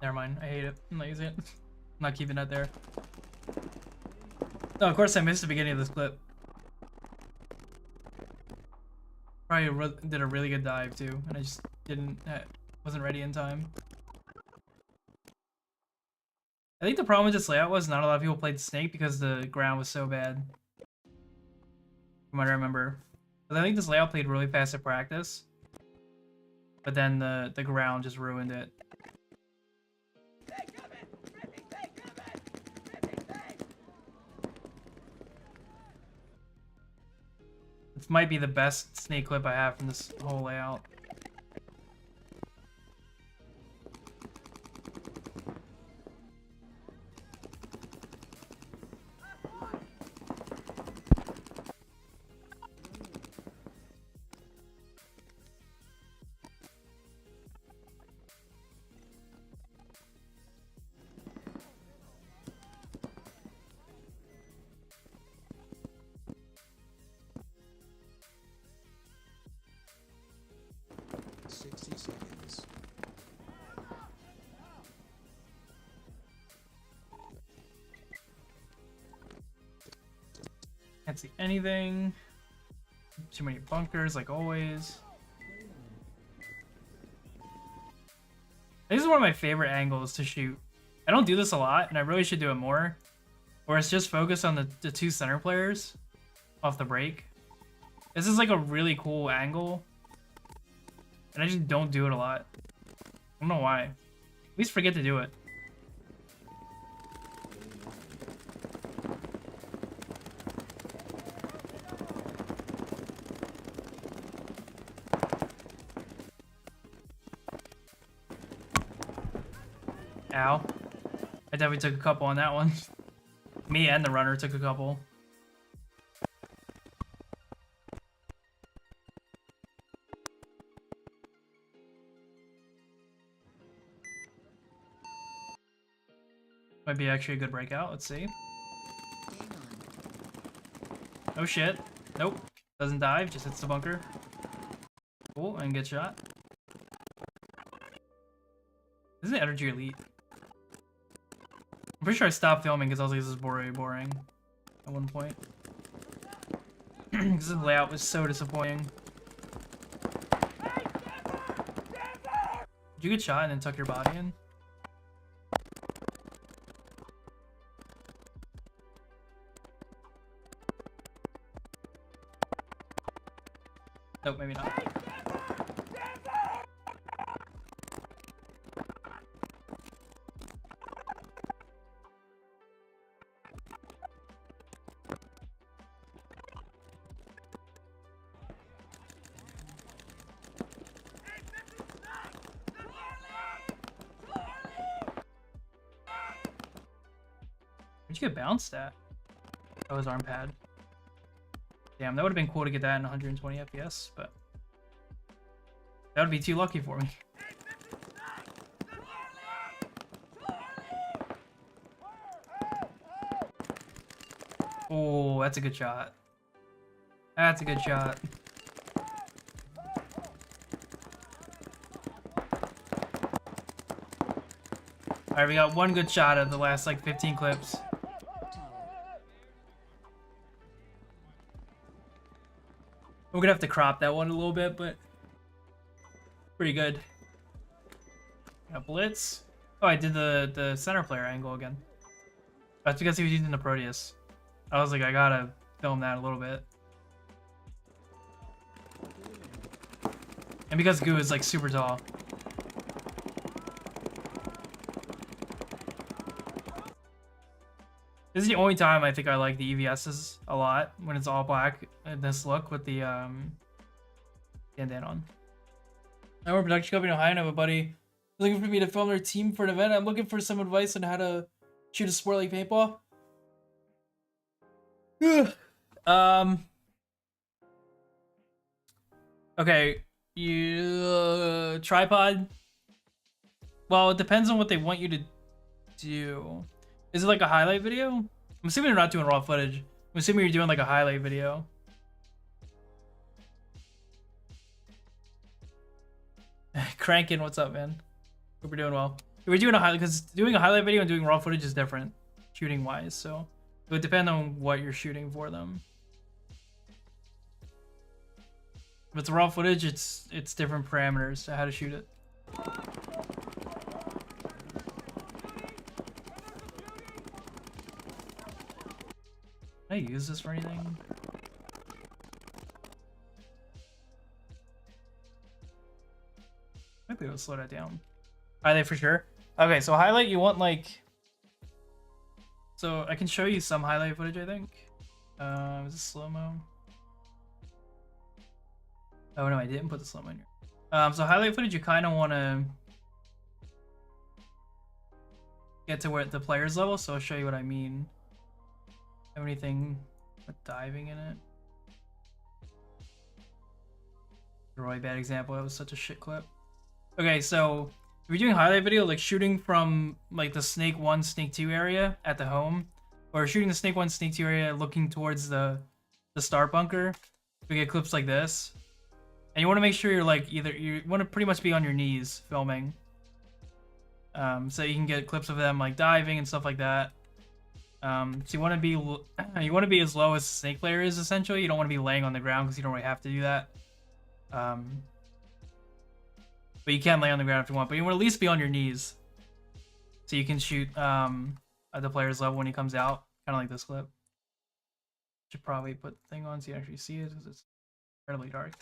Never mind. I hate it. I'm not using it. I'm not keeping that there. Oh, of course I missed the beginning of this clip. Probably did a really good dive too, and I just wasn't ready in time. I think the problem with this layout was not a lot of people played Snake because the ground was so bad. From what I remember. But I think this layout played really fast at practice. But then the ground just ruined it. This might be the best Snake clip I have from this whole layout. Can't see anything. Too many bunkers, like always. This is one of my favorite angles to shoot. I don't do this a lot, and I really should do it more. Where it's just focused on the two center players off the break. This is like a really cool angle. And I just don't do it a lot. I don't know why. At least forget to do it. Ow. I definitely took a couple on that one. Me and the runner took a couple. Might be actually a good breakout. Let's see. Oh shit. Nope. Doesn't dive, just hits the bunker. Cool, and get shot. This is Energy Elite. I'm pretty sure I stopped filming because I was like, this is very boring at one point. Because the layout was so disappointing. Did you get shot and then tuck your body in? Nope, maybe not. Where'd you get bounced at? Oh, his arm pad. Damn, that would have been cool to get that in 120 FPS, but that would be too lucky for me. Oh, that's a good shot. That's a good shot. Alright, we got one good shot of the last like 15 clips. We're gonna have to crop that one a little bit, but pretty good. Got blitz. Oh, I did the center player angle again. That's because he was using the Proteus. I was like, I gotta film that a little bit. And because Goo is like super tall. This is the only time I think I like the EVSs a lot, when it's all black in this look with the bandana on. I'm a production company in Ohio. I have a buddy looking for me to film their team for an event. I'm looking for some advice on how to shoot a sport like paintball. Okay, you tripod. Well, it depends on what they want you to do. Is it like a highlight video? I'm assuming you're not doing raw footage. I'm assuming you're doing like a highlight video. Cranking, what's up, man? Hope we're doing well. We're doing a highlight because doing a highlight video and doing raw footage is different, shooting wise. So it would depend on what you're shooting for them. If it's raw footage, it's different parameters to how to shoot it. Can I use this for anything? Might be able to slow that down. Highlight for sure. Okay, so highlight you want like. So I can show you some highlight footage. I think. Is this slow mo? Oh no, I didn't put the slow mo in here. So highlight footage, you kind of want to get to where the player's level. So I'll show you what I mean. Have anything with diving in it? A really bad example. That was such a shit clip. Okay, so if you're doing highlight video, like shooting from like the Snake 1, Snake 2 area at the home, or shooting the Snake 1, Snake 2 area looking towards the start bunker, we get clips like this. And you want to make sure you're like you want to pretty much be on your knees filming, so you can get clips of them like diving and stuff like that. So you want to be as low as the Snake player is essentially. You don't want to be laying on the ground because you don't really have to do that. But you can lay on the ground if you want. But you want to at least be on your knees, so you can shoot at the player's level when he comes out, kind of like this clip. Should probably put the thing on so you actually see it because it's incredibly dark.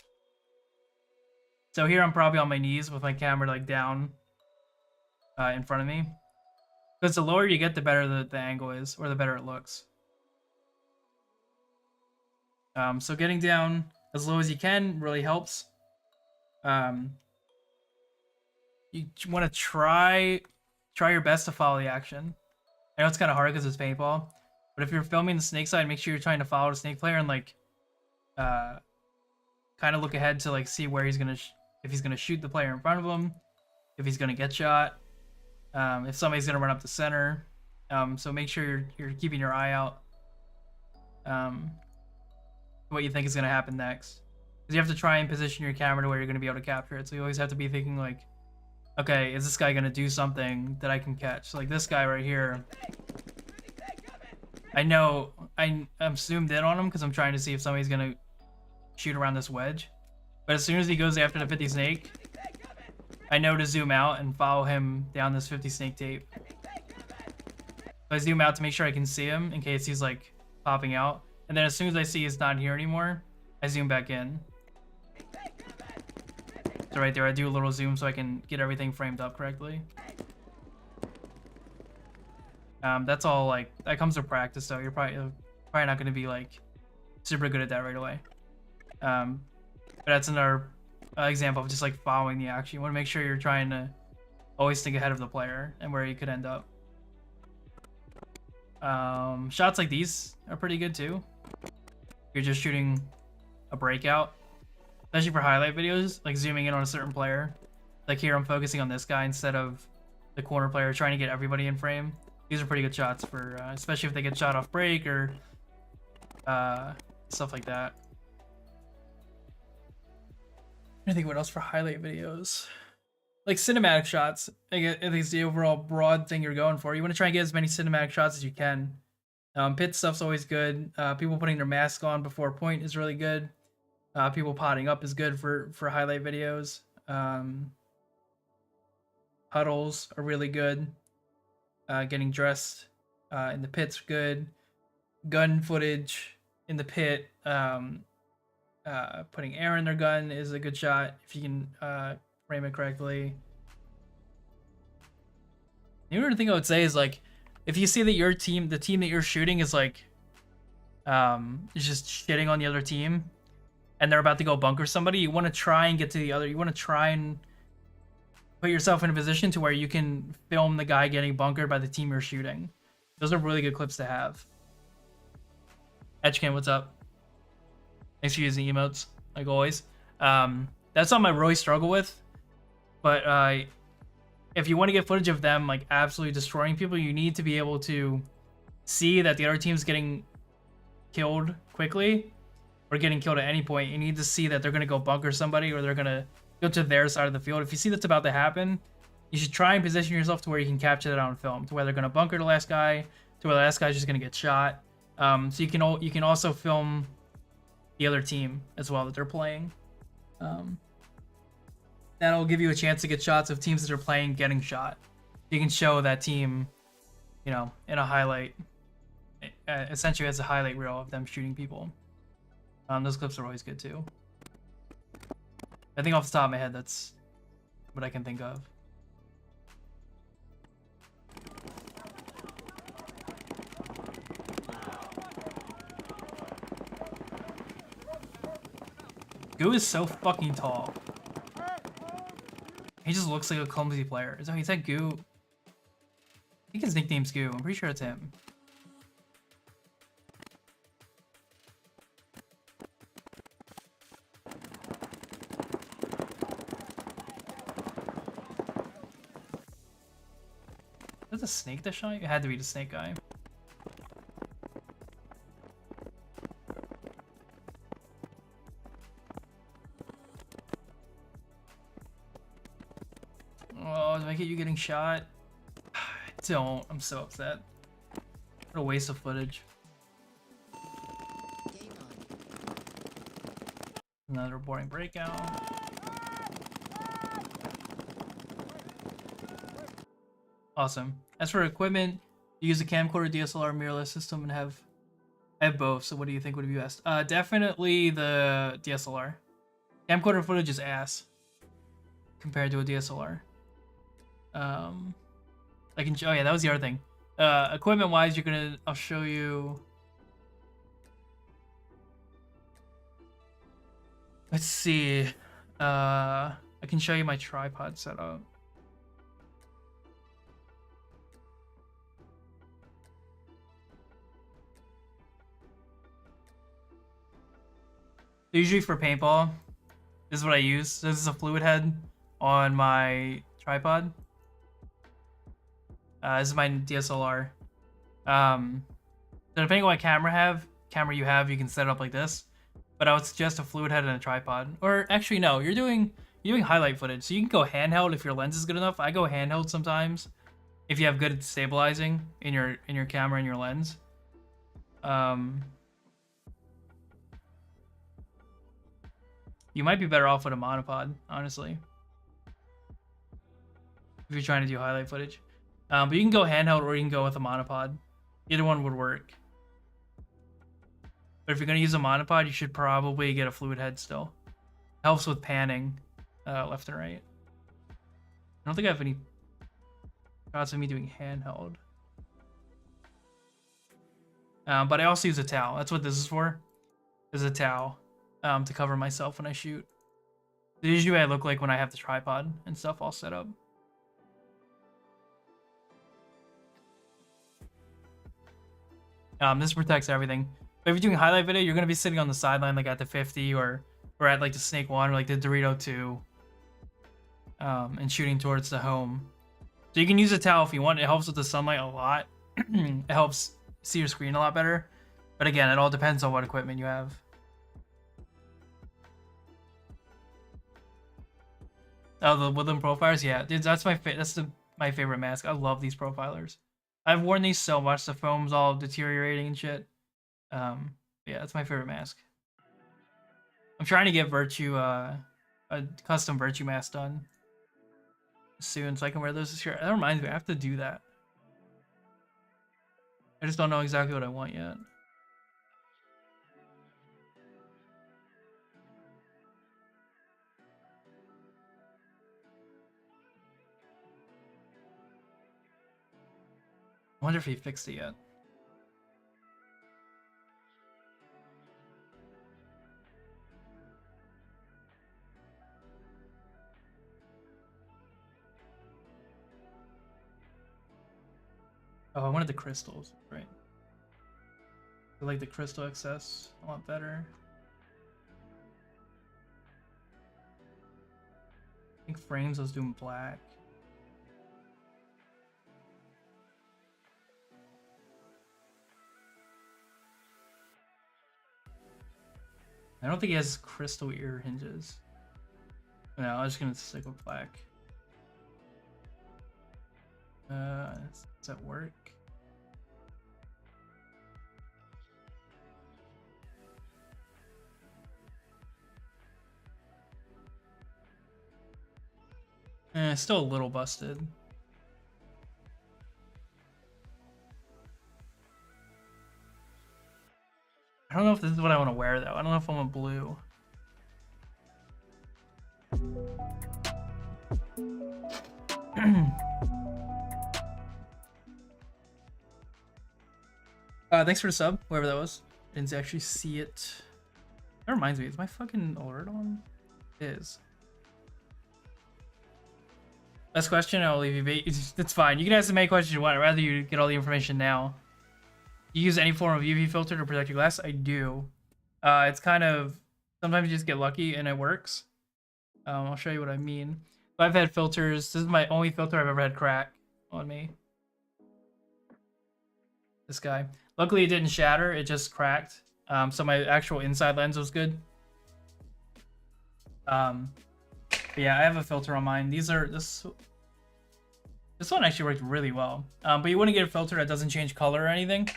So here I'm probably on my knees with my camera like down in front of me. Because the lower you get, the better the angle is, or the better it looks. So getting down as low as you can really helps. You want to try your best to follow the action. I know it's kind of hard because it's paintball, but if you're filming the snake side, make sure you're trying to follow the snake player and like kind of look ahead to like see where he's gonna if he's gonna shoot the player in front of him, if he's gonna get shot, if somebody's gonna run up the center. So make sure you're keeping your eye out what you think is gonna happen next, because you have to try and position your camera to where you're gonna be able to capture it. So you always have to be thinking like, okay, is this guy gonna do something that I can catch? So like this guy right here, I know I'm zoomed in on him because I'm trying to see if somebody's gonna shoot around this wedge. But as soon as he goes after the 50 snake, I know to zoom out and follow him down this 50 snake tape. So I zoom out to make sure I can see him in case he's like popping out. And then as soon as I see he's not here anymore, I zoom back in. So right there, I do a little zoom so I can get everything framed up correctly. That's all like, that comes with practice, so you're probably not going to be like super good at that right away. But that's another example of just like following the action. You want to make sure you're trying to always think ahead of the player and where you could end up. Shots like these are pretty good too. You're just shooting a breakout, especially for highlight videos, like zooming in on a certain player. Like here, I'm focusing on this guy instead of the corner player, trying to get everybody in frame. These are pretty good shots for, especially if they get shot off break or stuff like that. I think what else for highlight videos, like cinematic shots. I think it's the overall broad thing you're going for. You want to try and get as many cinematic shots as you can. Pit stuff's always good. People putting their mask on before point is really good. People potting up is good for highlight videos. Huddles are really good. Getting dressed in the pit's good. Gun footage in the pit. Putting air in their gun is a good shot if you can frame it correctly. The other thing I would say is like, if you see that your team, the team that you're shooting is like, is just shitting on the other team, and they're about to go bunker somebody, you want to try and get to the other. You want to try and put yourself in a position to where you can film the guy getting bunkered by the team you're shooting. Those are really good clips to have. Etchcan, what's up? Thanks for using emotes, like always. That's something I really struggle with. But if you want to get footage of them like absolutely destroying people, you need to be able to see that the other team's getting killed quickly or getting killed at any point. You need to see that they're going to go bunker somebody or they're going to go to their side of the field. If you see that's about to happen, you should try and position yourself to where you can capture that on film, to where they're going to bunker the last guy, to where the last guy's just going to get shot. So you can also film the other team as well that they're playing. That'll give you a chance to get shots of teams that are playing getting shot. You can show that team, you know, in a highlight, essentially as a highlight reel of them shooting people. Those clips are always good too. I think off the top of my head, that's what I can think of. Goo is so fucking tall. He just looks like a clumsy player. Is that Goo? I think his nickname's Goo. I'm pretty sure it's him. Was that the snake that shot you? It had to be the snake guy. Oh, did I get you getting shot? I don't. I'm so upset. What a waste of footage. Another boring breakout. Awesome. As for equipment, you use a camcorder, DSLR, mirrorless system, and I have both. So what do you think? What have you asked? Definitely the DSLR. Camcorder footage is ass compared to a DSLR. I can show. Oh yeah, that was the other thing. Equipment wise, I'll show you. Let's see. I can show you my tripod setup. Usually for paintball, this is what I use. This is a fluid head on my tripod. This is my DSLR. So depending on what camera you have, you can set it up like this. But I would suggest a fluid head and a tripod. Or actually, no, you're doing highlight footage, so you can go handheld if your lens is good enough. I go handheld sometimes if you have good stabilizing in your camera and your lens. You might be better off with a monopod, honestly, if you're trying to do highlight footage. But you can go handheld or you can go with a monopod. Either one would work. But if you're going to use a monopod, you should probably get a fluid head still. Helps with panning left and right. I don't think I have any shots of me doing handheld. But I also use a towel. That's what this is for. Is a towel to cover myself when I shoot. This is usually what I look like when I have the tripod and stuff all set up. This protects everything. But if you're doing highlight video, you're going to be sitting on the sideline like at the 50 or at like the Snake 1 or like the Dorito 2 and shooting towards the home. So you can use a towel if you want. It helps with the sunlight a lot. It helps see your screen a lot better. But again, it all depends on what equipment you have. Oh, the Woodland Profilers? Yeah, dude, that's my favorite mask. I love these profilers. I've worn these so much, the foam's all deteriorating and shit. Yeah, that's my favorite mask. I'm trying to get Virtue, a custom Virtue mask done soon so I can wear those this year. That reminds me, I have to do that. I just don't know exactly what I want yet. I wonder if he fixed it yet. Oh, I wanted the crystals, right? I like the crystal excess a lot better. I think frames I was doing black. I don't think he has crystal ear hinges. No, I'm just gonna stick with black. Does that work? Still a little busted. I don't know if this is what I want to wear though. I don't know if I want blue. Thanks for the sub, whoever that was. Didn't actually see it. That reminds me, is my fucking alert on? It is. Last question, I'll leave you be. It's fine. You can ask as many questions you want. I'd rather you get all the information now. You use any form of UV filter to protect your glass? I do. It's kind of, sometimes you just get lucky and it works. I'll show you what I mean. But I've had filters. This is my only filter I've ever had crack on me. This guy. Luckily it didn't shatter, it just cracked. So my actual inside lens was good. But yeah, I have a filter on mine. These are this one actually worked really well. But you want to get a filter that doesn't change color or anything.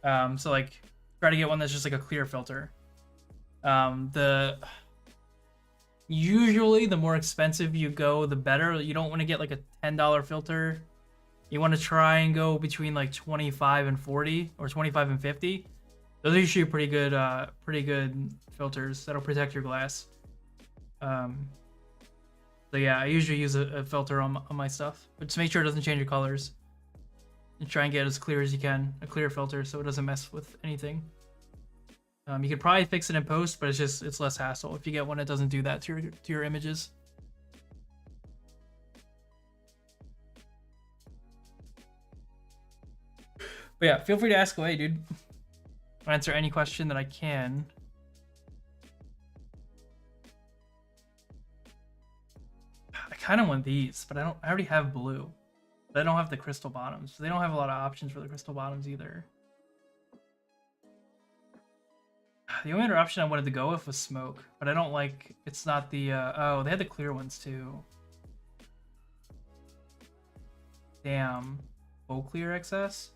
So like try to get one that's just like a clear filter. Usually the more expensive you go, the better. You don't want to get like a $10 filter. You want to try and go between like 25 and 40 or 25 and 50. Those are usually pretty good filters that'll protect your glass. So yeah, I usually use a filter on my stuff, but just make sure it doesn't change your colors. And try and get as clear as you can, a clear filter, so it doesn't mess with anything. You could probably fix it in post, but it's less hassle if you get one that doesn't do that to your images. But yeah, feel free to ask away, dude. I'll answer any question that I can. I kind of want these, but I already have blue. But I don't have the crystal bottoms. So they don't have a lot of options for the crystal bottoms either. The only other option I wanted to go with was smoke, but I don't like, it's not the, oh, they had the clear ones too. Damn. Full clear excess?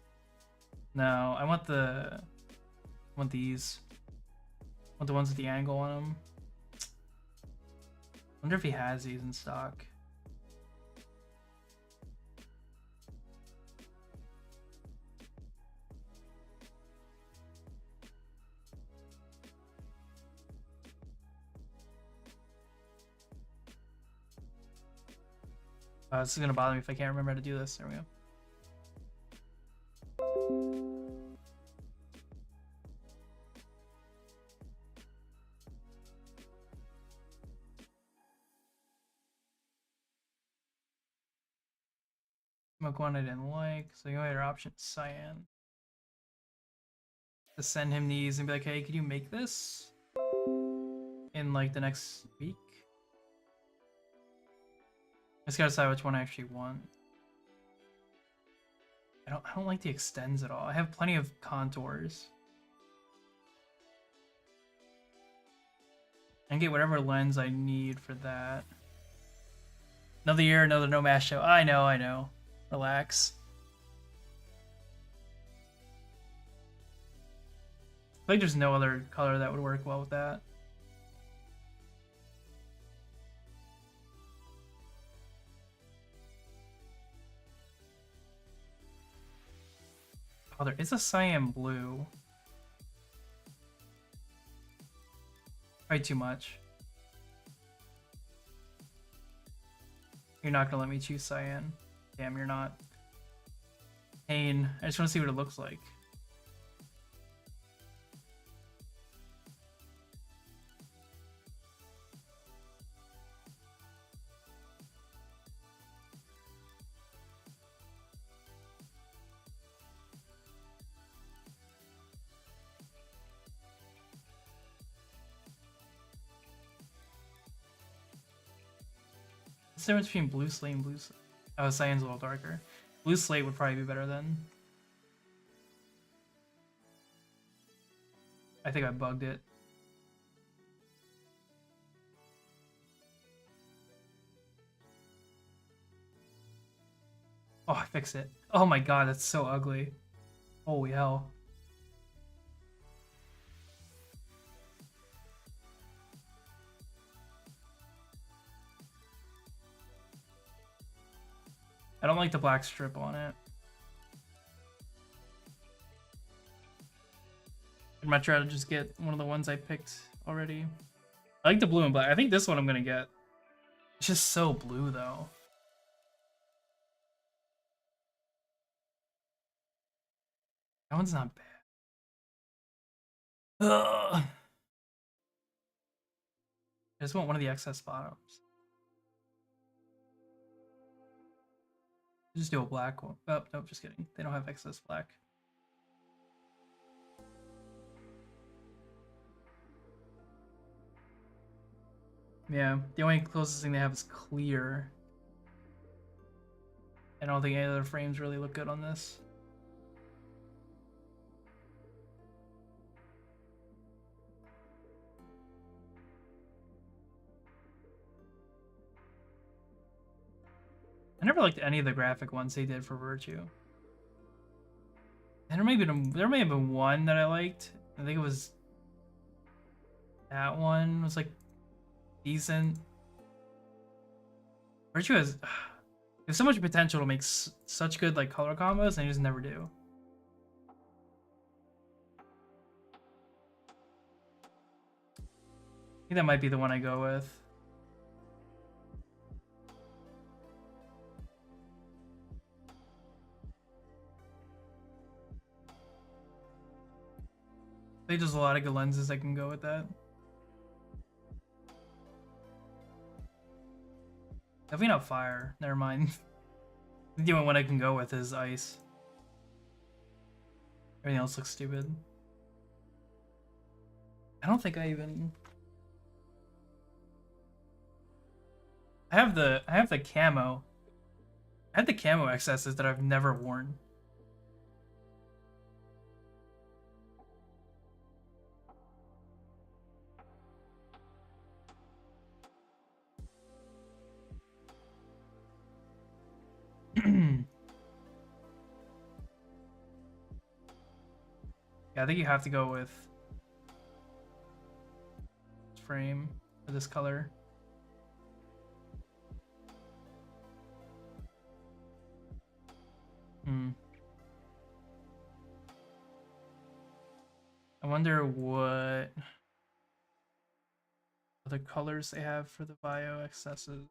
No, I want these. I want the ones with the angle on them. I wonder if he has these in stock. This is gonna bother me if I can't remember how to do this. There we go. Smoke one I didn't like, so the only other option is cyan. To send him these and be like, hey, can you make this in like the next week? I just gotta decide which one I actually want. I don't like the extends at all. I have plenty of contours. I can get whatever lens I need for that. Another year, another no mask show. I know. Relax. I think there's no other color that would work well with that. Oh, there is a cyan blue. Probably too much. You're not gonna let me choose cyan. Damn, you're not. Pain. I just want to see what it looks like. What's the difference between blue slate and blue slate? Oh, cyan's a little darker. Blue slate would probably be better then. I think I bugged it. Oh, I fixed it. Oh my god, that's so ugly. Holy hell. I don't like the black strip on it. I'd much rather just get one of the ones I picked already. I like the blue and black. I think this one I'm gonna get. It's just so blue though. That one's not bad. Ugh. I just want one of the excess bottoms. Just do a black one. Oh, nope, just kidding. They don't have excess black. Yeah, the only closest thing they have is clear. I don't think any other frames really look good on this. I never liked any of the graphic ones they did for Virtue. And there may have been one that I liked. I think it was that one was like decent. Virtue has there's so much potential to make such good like color combos, and they just never do. I think that might be the one I go with. There's just a lot of good lenses I can go with that. Definitely not fire. Never mind. The only one I can go with is ice. Everything else looks stupid. I don't think I even... I have the camo. I have the camo excesses that I've never worn. Yeah, I think you have to go with frame for this color. I wonder what other colors they have for the bio excesses.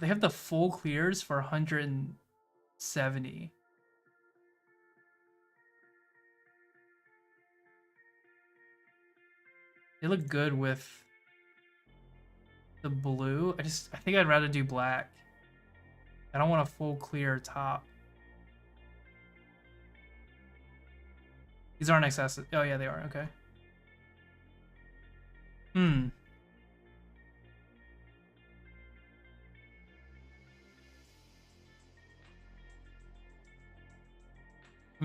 They have the full clears for 170. They look good with the blue. I think I'd rather do black. I don't want a full clear top. These aren't excessive. Oh yeah, they are. Okay. I'm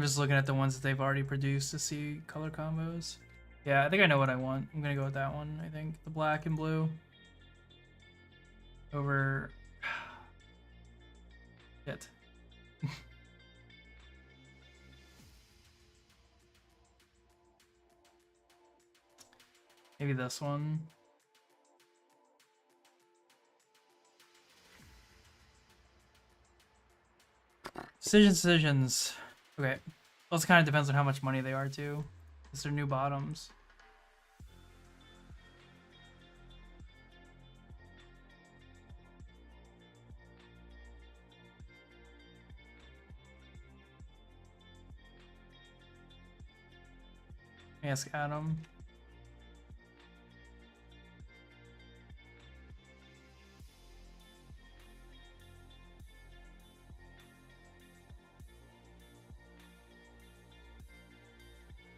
just looking at the ones that they've already produced to see color combos. Yeah, I think I know what I want. I'm gonna go with that one. I think the black and blue over. Shit. Maybe this one. Decisions. Okay. Well, it kind of depends on how much money they are too. Because they're new bottoms. Ask Adam.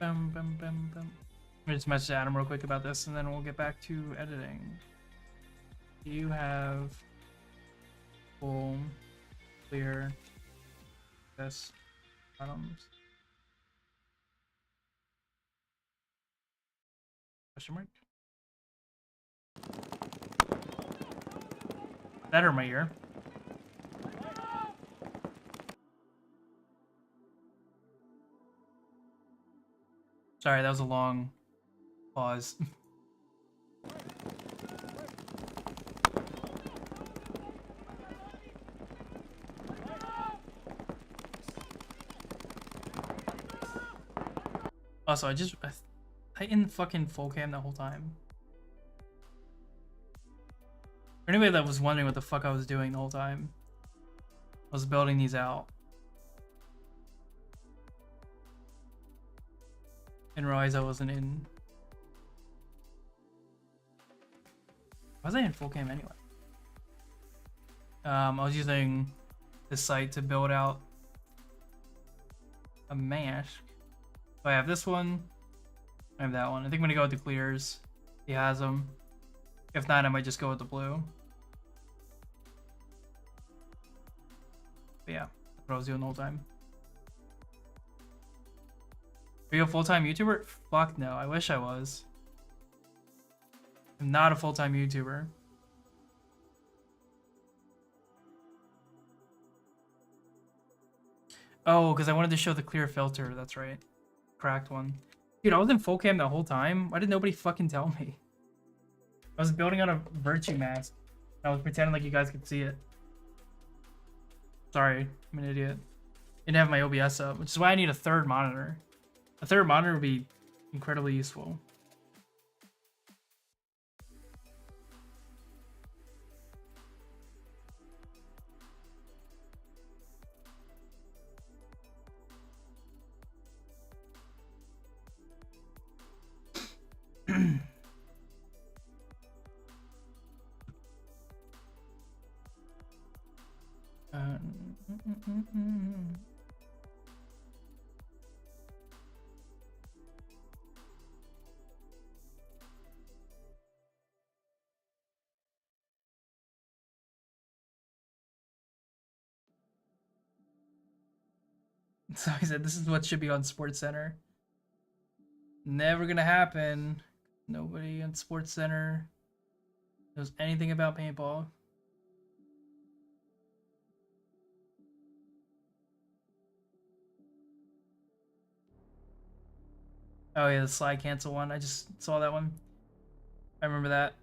Let me just message Adam real quick about this, and then we'll get back to editing. Do you have full clear this bottoms? Question mark? That hurt my ear. Sorry, that was a long pause. Also, I in fucking full cam the whole time. For anybody that was wondering what the fuck I was doing the whole time, I was building these out. Didn't realize I wasn't in. Why was I in full cam anyway? I was using this site to build out a mask. So I have this one. I have that one. I think I'm gonna go with the clears. He has them. If not, I might just go with the blue. But yeah, that's what I was doing the whole time. Are you a full-time YouTuber? Fuck no, I wish I was. I'm not a full-time YouTuber. Oh, because I wanted to show the clear filter, that's right. Cracked one. Dude, I was in full cam the whole time. Why did nobody fucking tell me? I was building on a Virtue mask. I was pretending like you guys could see it. Sorry, I'm an idiot. Didn't have my OBS up, which is why I need a third monitor. A third monitor would be incredibly useful. So he said, this is what should be on Sportcenter. Never gonna happen. Nobody on Sportcenter knows anything about paintball. Oh yeah, the slide cancel one. I just saw that one. I remember that.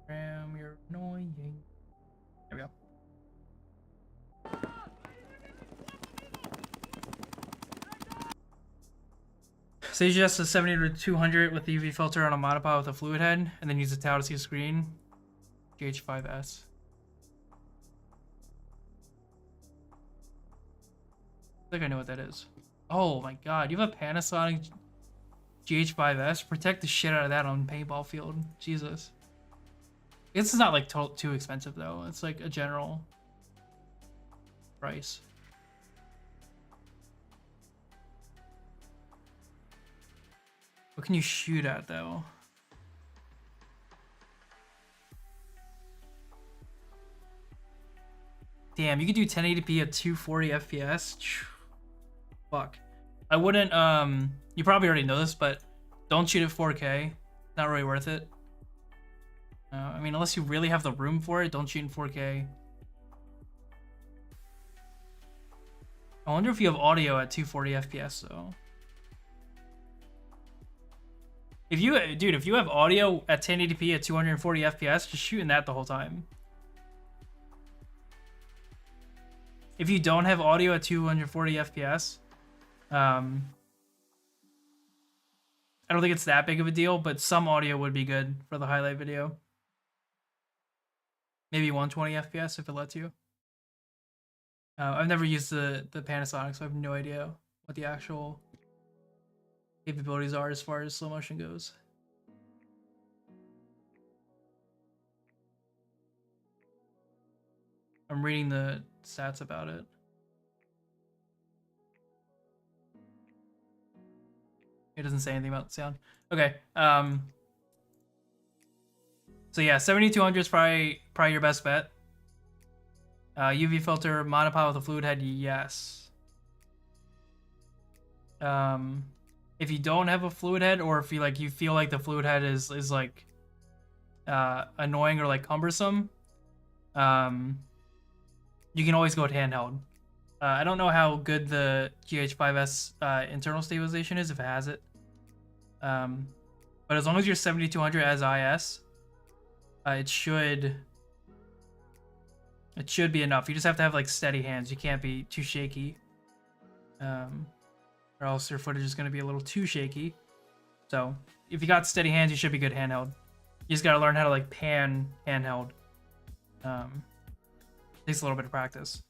Ram, you're annoying. There we go. So you just a 70 to 200 with the UV filter on a monopod with a fluid head, and then use the towel to see the screen. GH5S. I think I know what that is. Oh my god, you have a Panasonic GH5S? Protect the shit out of that on paintball field. Jesus. This is not like too expensive though. It's like a general price. What can you shoot at though? Damn, you could do 1080p at 240 FPS. Fuck. I wouldn't, you probably already know this, but don't shoot at 4K. Not really worth it. I mean, unless you really have the room for it, don't shoot in 4K. I wonder if you have audio at 240 FPS though. If you, dude, if you have audio at 1080p at 240 FPS, just shoot in that the whole time. If you don't have audio at 240 FPS, I don't think it's that big of a deal, but some audio would be good for the highlight video. Maybe 120 FPS if it lets you. I've never used the Panasonic, so I have no idea what the actual capabilities are as far as slow motion goes. I'm reading the stats about it. It doesn't say anything about the sound. Okay. So yeah, 7200 is probably your best bet. UV filter, monopod with a fluid head, yes. if you don't have a fluid head, or if you feel like the fluid head is like annoying or like cumbersome, you can always go with handheld. I don't know how good the GH5S internal stabilization is, if it has it. But as long as you're 7200 as IS, it should be enough. You just have to have like steady hands. You can't be too shaky, or else your footage is going to be a little too shaky. So if you got steady hands, you should be good handheld. You just got to learn how to like pan handheld. Takes a little bit of practice.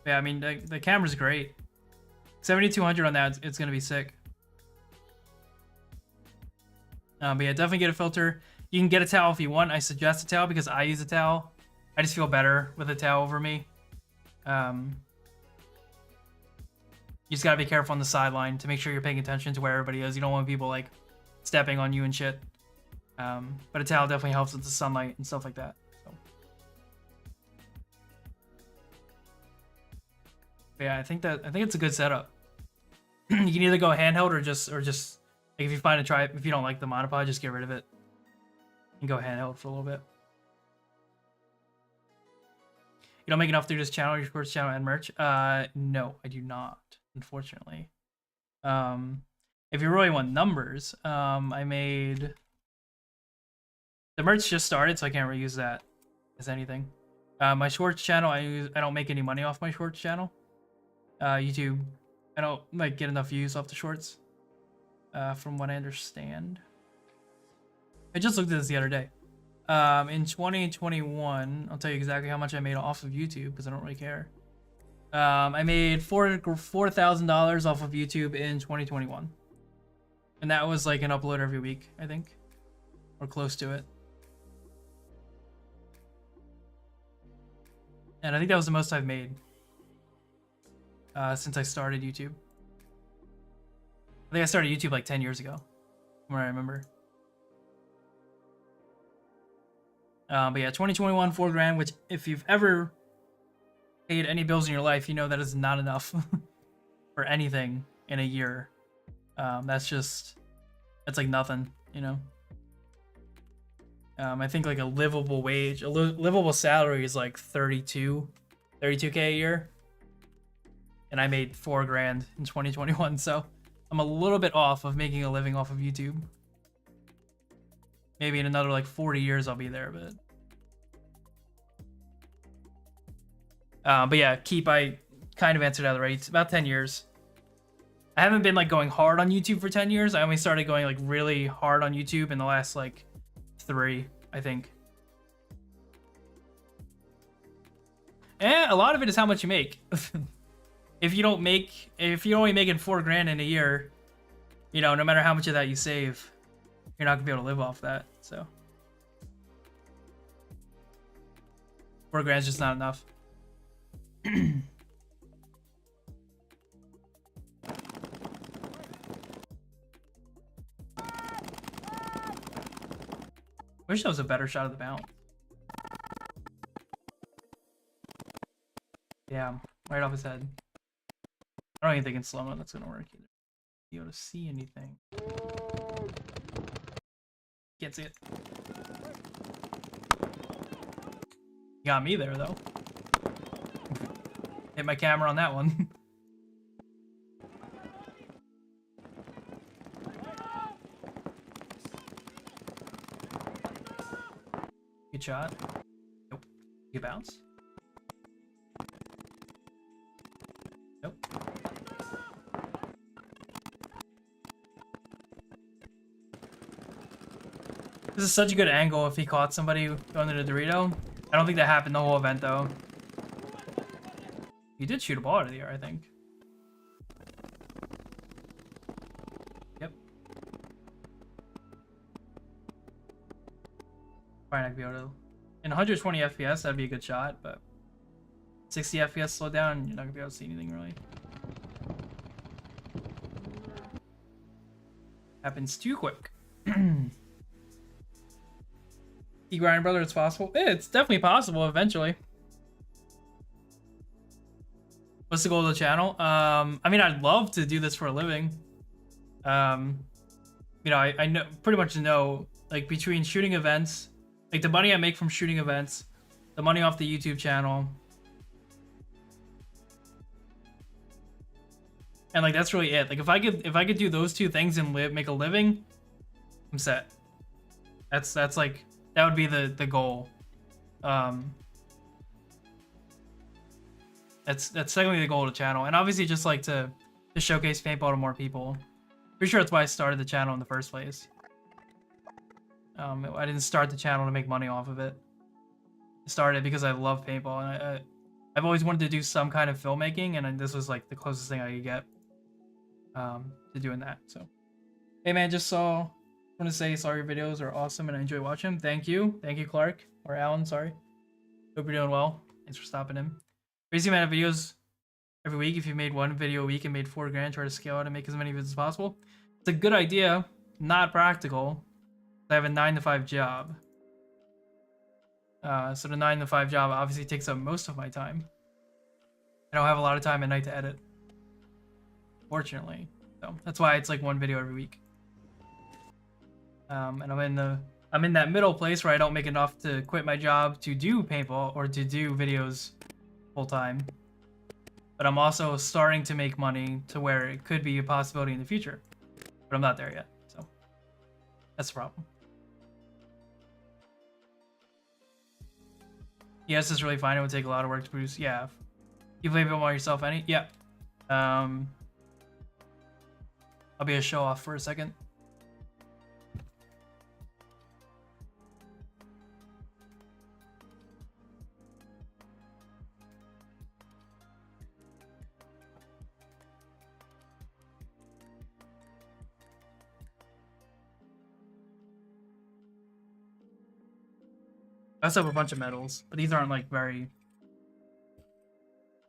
Yeah, I mean the camera's great. 7200 on that, it's going to be sick. But yeah, definitely get a filter. You can get a towel if you want. I suggest a towel because I use a towel. I just feel better with a towel over me. You just gotta be careful on the sideline to make sure you're paying attention to where everybody is. You don't want people like stepping on you and shit. But a towel definitely helps with the sunlight and stuff like that. So. But yeah, I think it's a good setup. You can either go handheld or just like if you find if you don't like the monopod, just get rid of it and go handheld for a little bit. You don't make enough through this channel, your sports channel, and merch? No, I do not, unfortunately. If you really want numbers, I made... The merch just started, so I can't really use that as anything. My shorts channel, I don't make any money off my shorts channel. YouTube, I don't like get enough views off the shorts, from what I understand. I just looked at this the other day. In 2021, I'll tell you exactly how much I made off of YouTube because I don't really care. I made $4,000 off of YouTube in 2021, and that was like an upload every week, I think, or close to it. And I think that was the most I've made since I started YouTube. I think I started YouTube like 10 years ago, from what I remember. But yeah, 2021, $4,000, which if you've ever paid any bills in your life, you know that is not enough for anything in a year. That's like nothing, you know? I think like a livable wage, a livable salary is like 32K a year. And I made $4,000 in 2021, so I'm a little bit off of making a living off of YouTube. Maybe in another like 40 years I'll be there, but yeah, I kind of answered out already. It's about 10 years. I haven't been like going hard on YouTube for 10 years. I only started going like really hard on YouTube in the last like 3, I think. And a lot of it is how much you make. If you're only making $4,000 in a year, you know, no matter how much of that you save, you're not gonna be able to live off that. So $4,000 is just not enough. Wish that was a better shot of the bounce. Yeah, right off his head. I don't even think in slow-mo that's gonna work either. Be able to see anything. Can't see it. You got me there though. Hit my camera on that one. Good shot. Nope. Good bounce. Nope. This is such a good angle if he caught somebody going to the Dorito. I don't think that happened the whole event though. He did shoot a ball out of the air, I think. Yep. Probably not gonna be able to. In 120 FPS, that'd be a good shot, but 60 FPS slow down, you're not gonna be able to see anything really. Happens too quick. You grind, brother, it's possible. Yeah, it's definitely possible eventually. What's the goal of the channel? I mean, I'd love to do this for a living. You know, I know, pretty much know, like, between shooting events, like the money I make from shooting events, the money off the YouTube channel, and like that's really it. Like if I could do those two things and make a living, I'm set. That's like, that would be the goal. That's technically the goal of the channel, and obviously just like to showcase paintball to more people. Pretty sure that's why I started the channel in the first place. I didn't start the channel to make money off of it. I started because I love paintball, and I've always wanted to do some kind of filmmaking, and this was like the closest thing I could get to doing that. So, hey man, want to say sorry, your videos are awesome and I enjoy watching them. Thank you, Clark or Alan. Sorry. Hope you're doing well. Thanks for stopping in. Crazy amount of videos every week. If you made one video a week and made $4 grand, try to scale out and make as many videos as possible. It's a good idea, not practical. I have a 9-to-5 job. So the 9-to-5 job obviously takes up most of my time. I don't have a lot of time at night to edit, fortunately. So that's why it's like one video every week. And I'm in that middle place where I don't make enough to quit my job to do paintball or to do videos full time. But I'm also starting to make money to where it could be a possibility in the future. But I'm not there yet, so that's the problem. Yes, it's really fine. It would take a lot of work to produce. Yeah. You play Paintball yourself, any? Yeah. I'll be a show off for a second. I also have a bunch of medals, but these aren't like very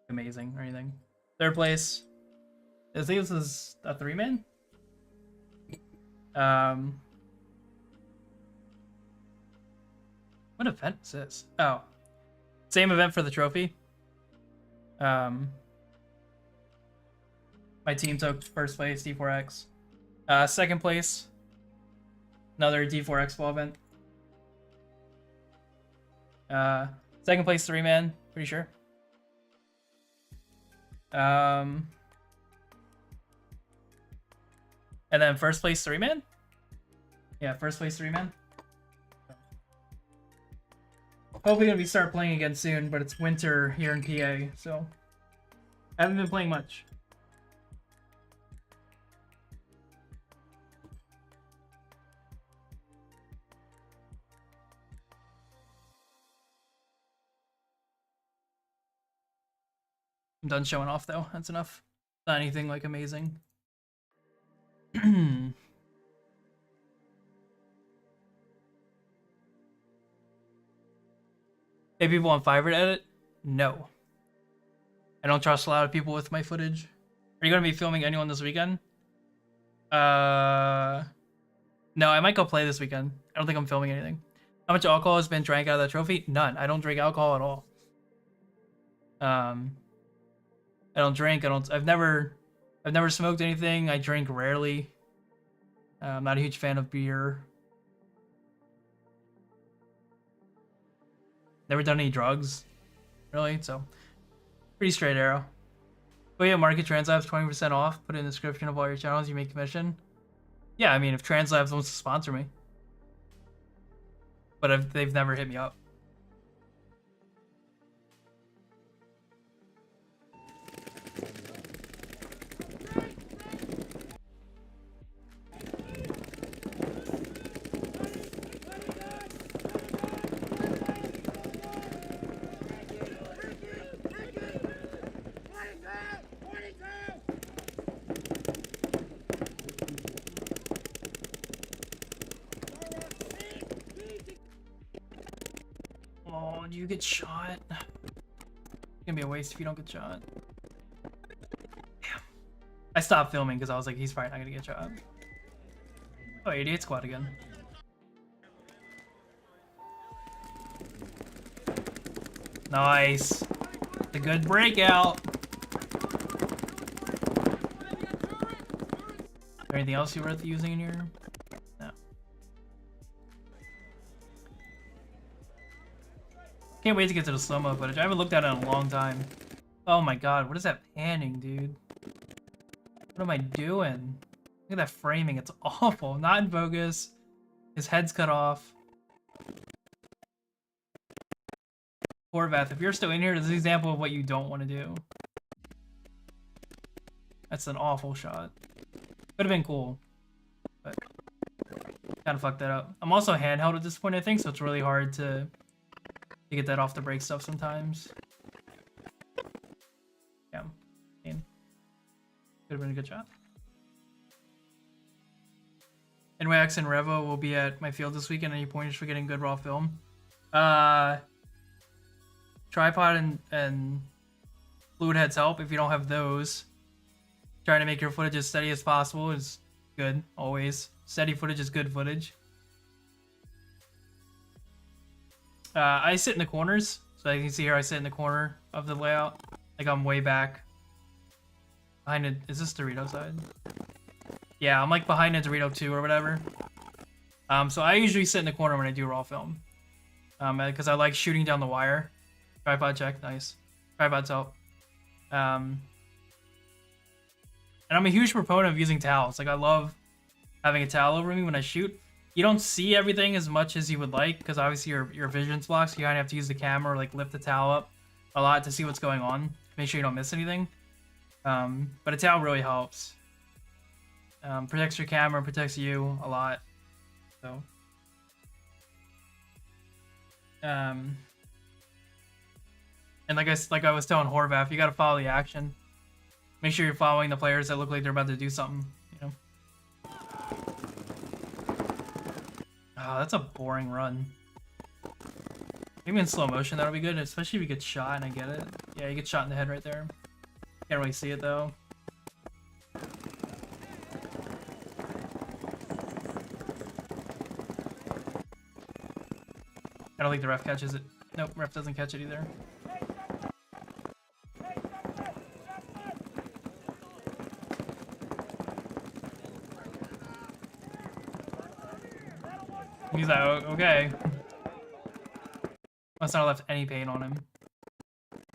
amazing or anything. Third place. I think this is a 3-man. What event is this? Oh, same event for the trophy. My team took first place, D4X. Second place, another D4X ball event. Second place 3-man, pretty sure. And then first place 3-man? Yeah, first place 3-man. Hopefully gonna start playing again soon, but it's winter here in PA, so I haven't been playing much. I'm done showing off though. That's enough. Not anything like amazing. Hey, people on Fiverr to edit? No. I don't trust a lot of people with my footage. Are you gonna be filming anyone this weekend? No, I might go play this weekend. I don't think I'm filming anything. How much alcohol has been drank out of that trophy? None. I don't drink alcohol at all. I don't drink. I've never smoked anything. I drink rarely. I'm not a huge fan of beer. Never done any drugs, really. So pretty straight arrow. But yeah, Market Translabs 20% off. Put it in the description of all your channels. You make commission. Yeah, I mean, if Translabs wants to sponsor me, but they've never hit me up. Oh, do you get shot? It's gonna be a waste if you don't get shot. Damn. I stopped filming because I was like, he's probably not gonna get shot. Oh, 88 squad again. Nice. A good breakout. there anything else you worth using in here? No. Can't wait to get to the slow-mo footage. I haven't looked at it in a long time. Oh my god, what is that panning, dude? What am I doing? Look at that framing, it's awful. Not in focus. His head's cut off. Horvath, if you're still in here, this is an example of what you don't want to do. That's an awful shot. Could have been cool, but kind of fucked that up. I'm also handheld at this point, I think, so it's really hard to get that off the break stuff sometimes. Yeah, could have been a good shot. NYX and Revo will be at my field this weekend. Any pointers for getting good raw film? Tripod and fluid heads help if you don't have those. Trying to make your footage as steady as possible is good, always. Steady footage is good footage. I sit in the corners, so you can see here I sit in the corner of the layout. Like I'm way back. Behind it, is this Dorito side? Yeah, I'm like behind a Dorito 2 or whatever. So I usually sit in the corner when I do raw film. Because I like shooting down the wire. Tripod check, nice. Tripod's help. And I'm a huge proponent of using towels. Like I love having a towel over me when I shoot. You don't see everything as much as you would like because obviously your vision's blocked. So you kind of have to use the camera or like lift the towel up a lot to see what's going on. Make sure you don't miss anything. But a towel really helps. Protects your camera, protects you a lot. So. And like I was telling Horvath, you got to follow the action. Make sure you're following the players that look like they're about to do something, you know. Oh, that's a boring run. Maybe in slow motion that'll be good, especially if you get shot and I get it. Yeah, you get shot in the head right there. Can't really see it though. I don't think the ref catches it. Nope, ref doesn't catch it either. He's like, okay. Must not have left any paint on him.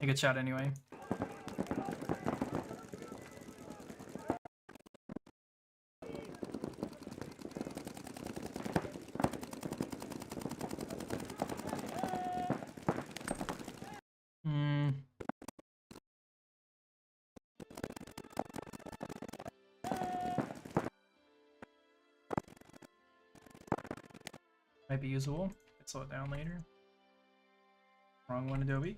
He gets shot anyway. Might be usable. Let's slow it down later. Wrong one, Adobe.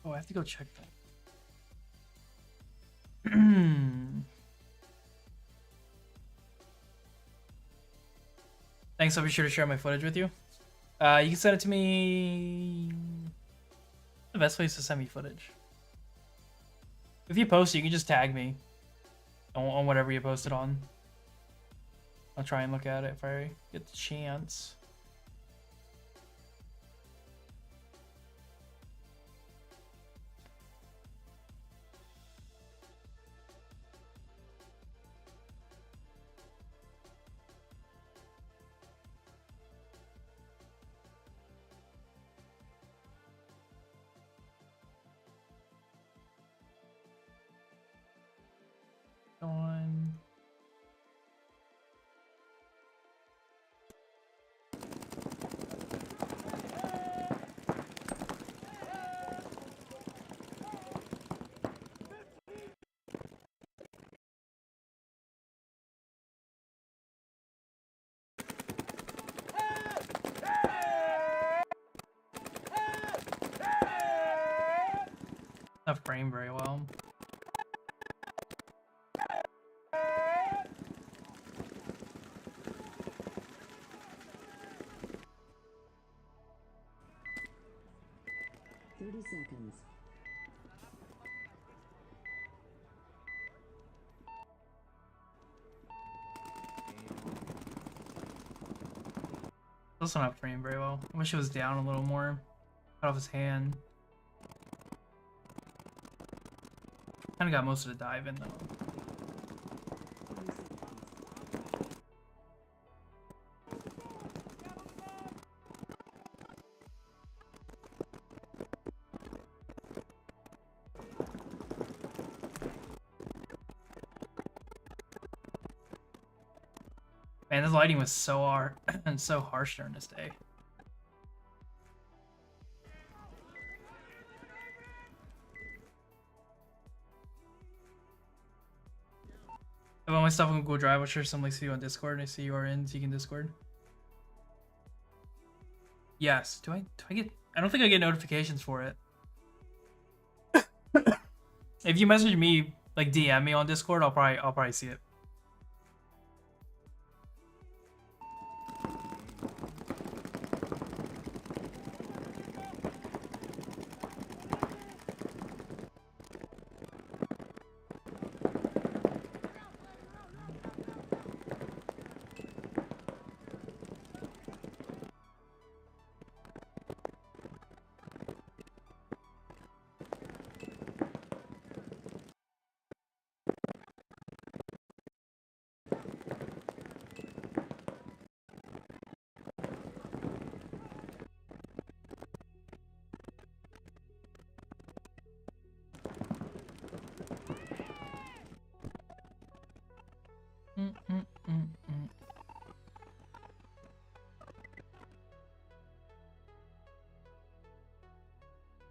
Oh, I have to go check that. Thanks, I'll be sure to share my footage with you. You can send it to me. The best place to send me footage. If you post it, you can just tag me on whatever you post it on. I'll try and look at it if I get the chance. On. Not frame very well. Seconds. Also not framed very well. I wish it was down a little more. Cut off his hand. Kind of got most of the dive in though. Man, this lighting was so and so harsh during this day. I have all my stuff on Google Drive. I'll share some links to you on Discord. I see you are in Tegan Discord. Yes. Do I get? I don't think I get notifications for it. If you message me, like DM me on Discord, I'll probably see it.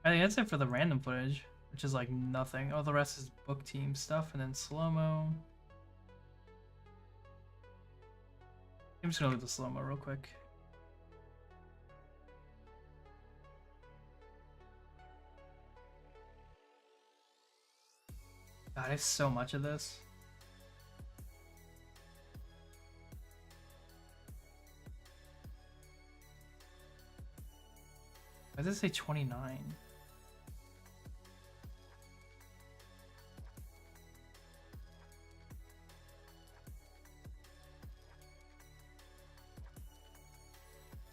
I think that's it for the random footage, which is like nothing. Oh, the rest is book team stuff and then slow-mo. I'm just gonna leave the slow-mo real quick. God, I have so much of this. Why does it say 29?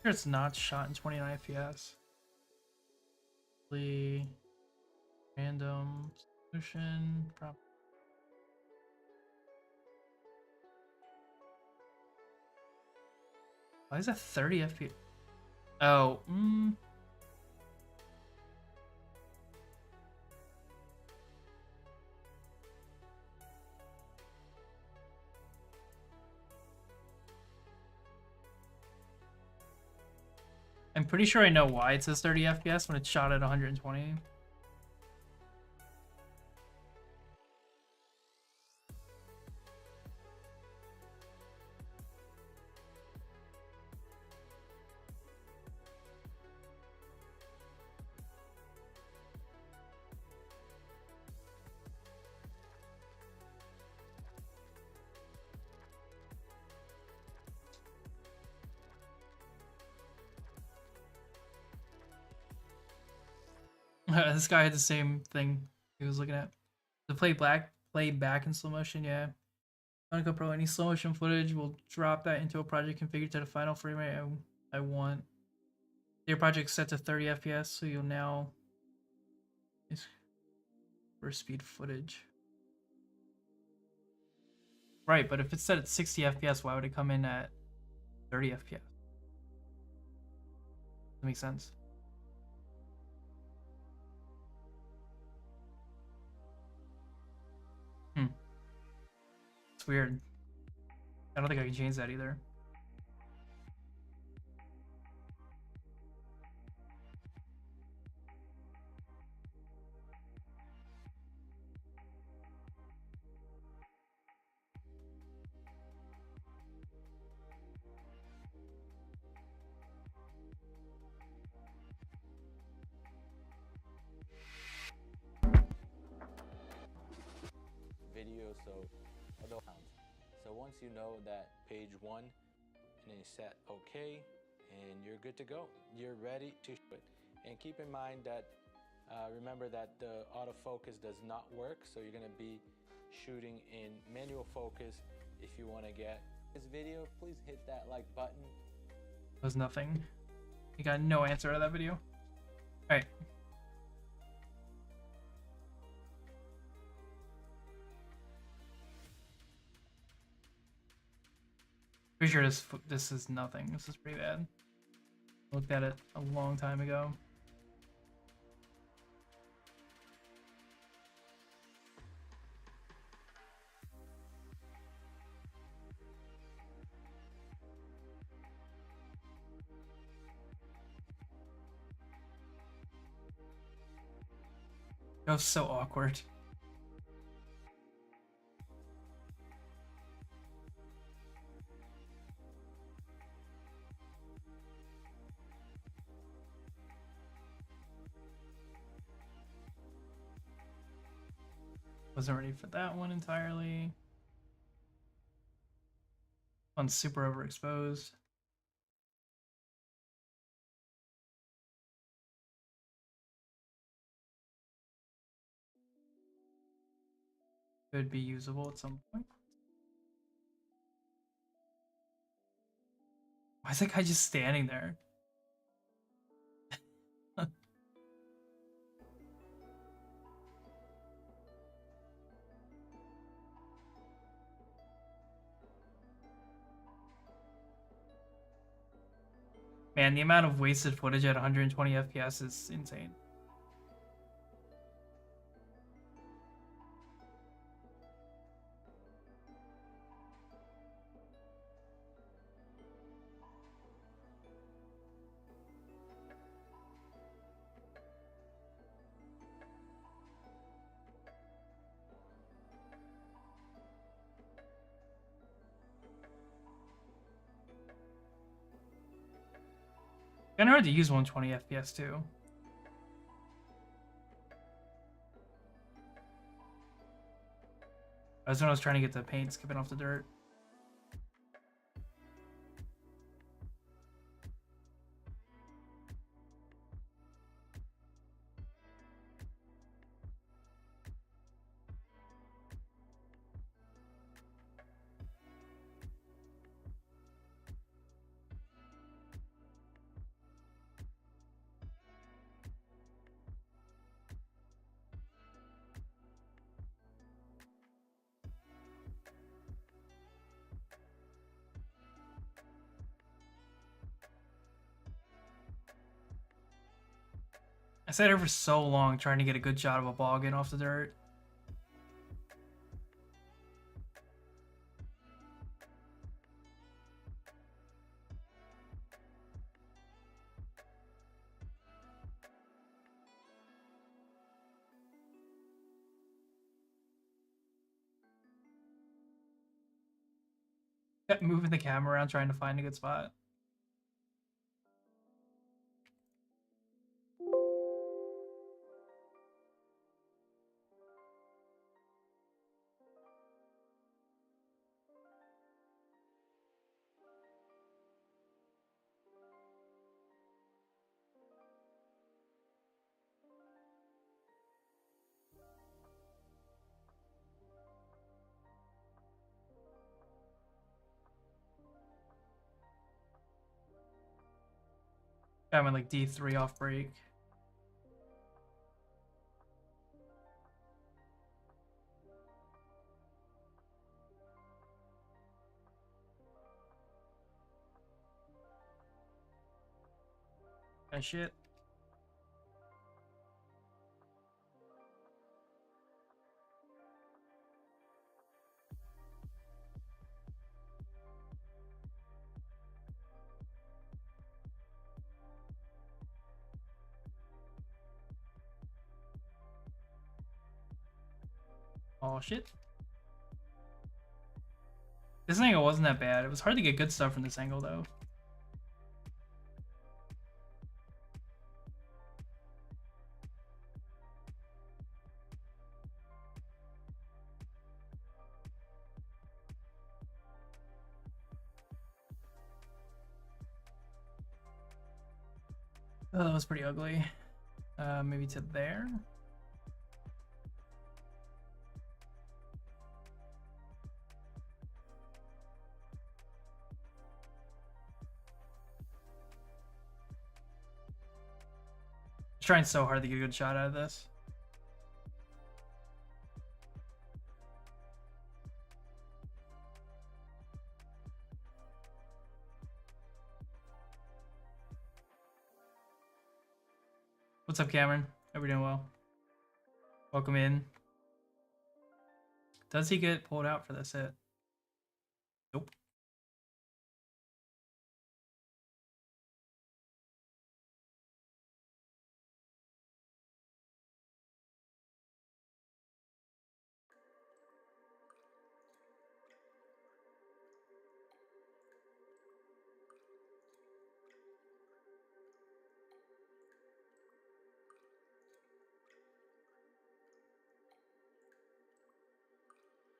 Sure it's not shot in 29 FPS. Random solution. Why is that 30 FPS? Oh, I'm pretty sure I know why it says 30 FPS when it's shot at 120. This guy had the same thing he was looking at. To play back in slow motion, yeah. On GoPro, any slow motion footage will drop that into a project configured to the final frame rate I want. Your project's set to 30 FPS, so you'll now for speed footage. Right, but if it's set at 60 FPS, why would it come in at 30 FPS? That makes sense. It's weird. I don't think I can change that either. so although so once you know that page 1, and then you set OK, and you're good to go. You're ready to shoot. And keep in mind that remember that the autofocus does not work, so you're going to be shooting in manual focus. If you want to get this video, please hit that like button. Was nothing. You got no answer to that video. All right. Pretty sure this is nothing. This is pretty bad. Looked at it a long time ago. That was so awkward. Wasn't ready for that one entirely. One's super overexposed. Could be usable at some point. Why is that guy just standing there? Man, the amount of wasted footage at 120 FPS is insane. Kinda hard to use 120 FPS too. That's when I was trying to get the paint skipping off the dirt. I sat here for so long trying to get a good shot of a ball getting off the dirt. Kept moving the camera around trying to find a good spot. I went like D3 off break. That shit. Oh shit. This angle wasn't that bad. It was hard to get good stuff from this angle though. Oh, that was pretty ugly. Maybe to there. Just trying so hard to get a good shot out of this. What's up, Cameron? Hope you're doing well. Welcome in. Does he get pulled out for this hit? Nope.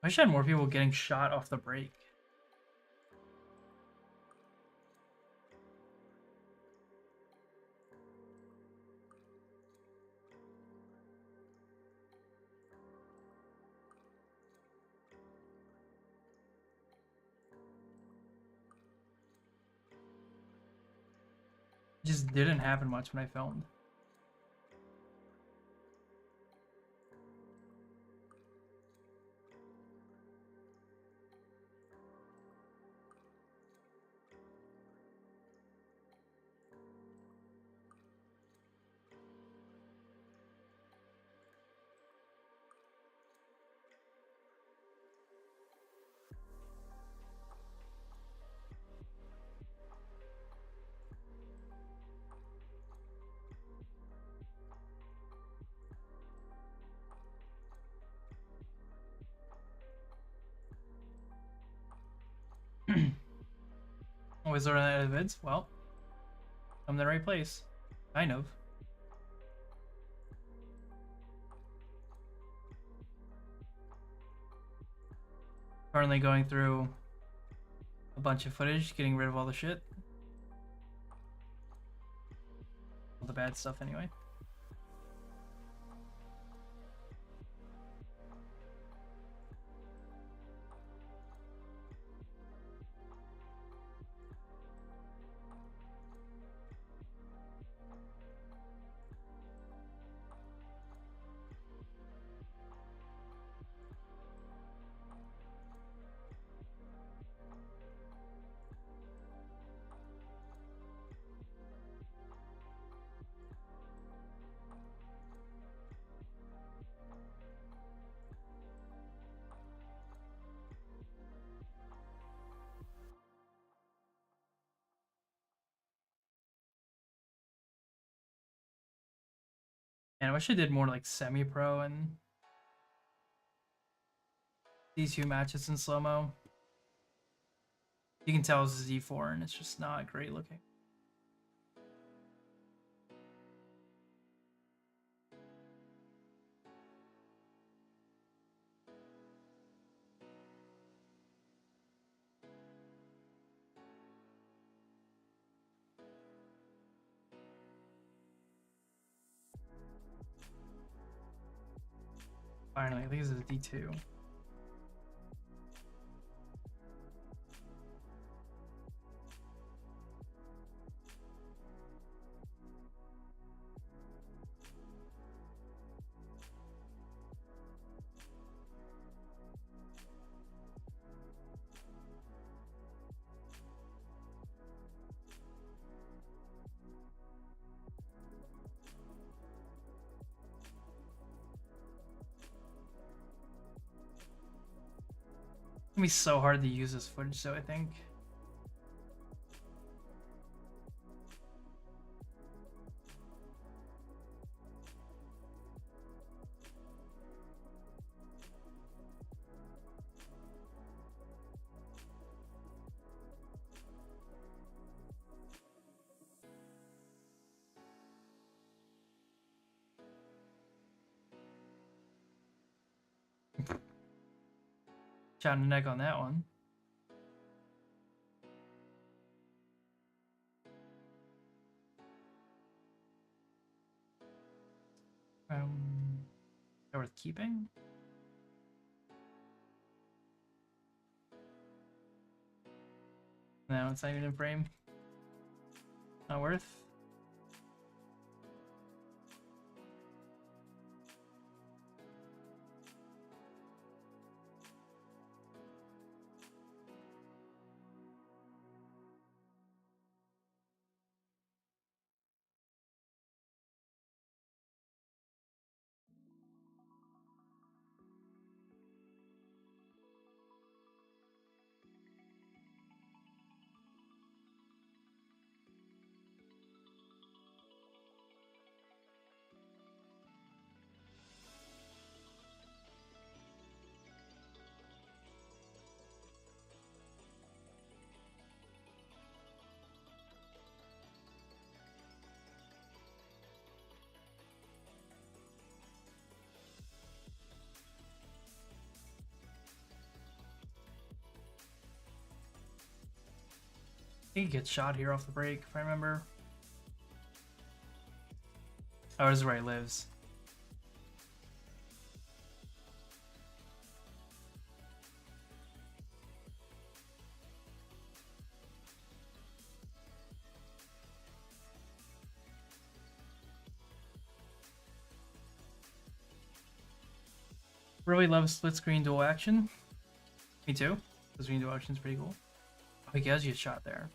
I wish I had more people getting shot off the break. It just didn't happen much when I filmed. Always learn that events. Well, I'm in the right place. Kind of. Currently going through a bunch of footage, getting rid of all the shit. All the bad stuff anyway. And I wish I did more like semi-pro and these two matches in slow-mo. You can tell it's a Z4 and it's just not great looking. Finally, I think this is a D2. It's gonna be so hard to use this footage, so I think. Shot in the neck on that one. Is that worth keeping? No, it's not even in frame. Not worth. He gets shot here off the break, if I remember. Oh, this is where he lives. Really love split screen dual action. Me too. Split screen dual action is pretty cool. Oh, he does get shot there.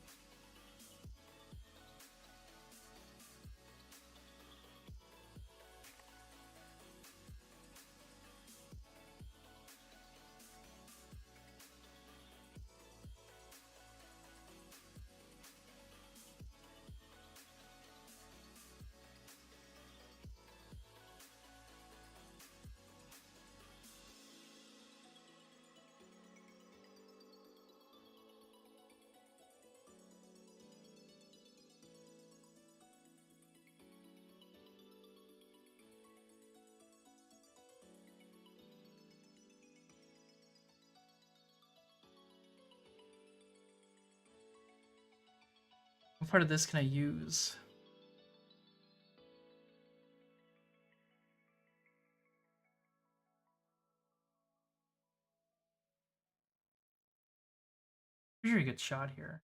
What part of this can I use? Pretty sure he gets shot here.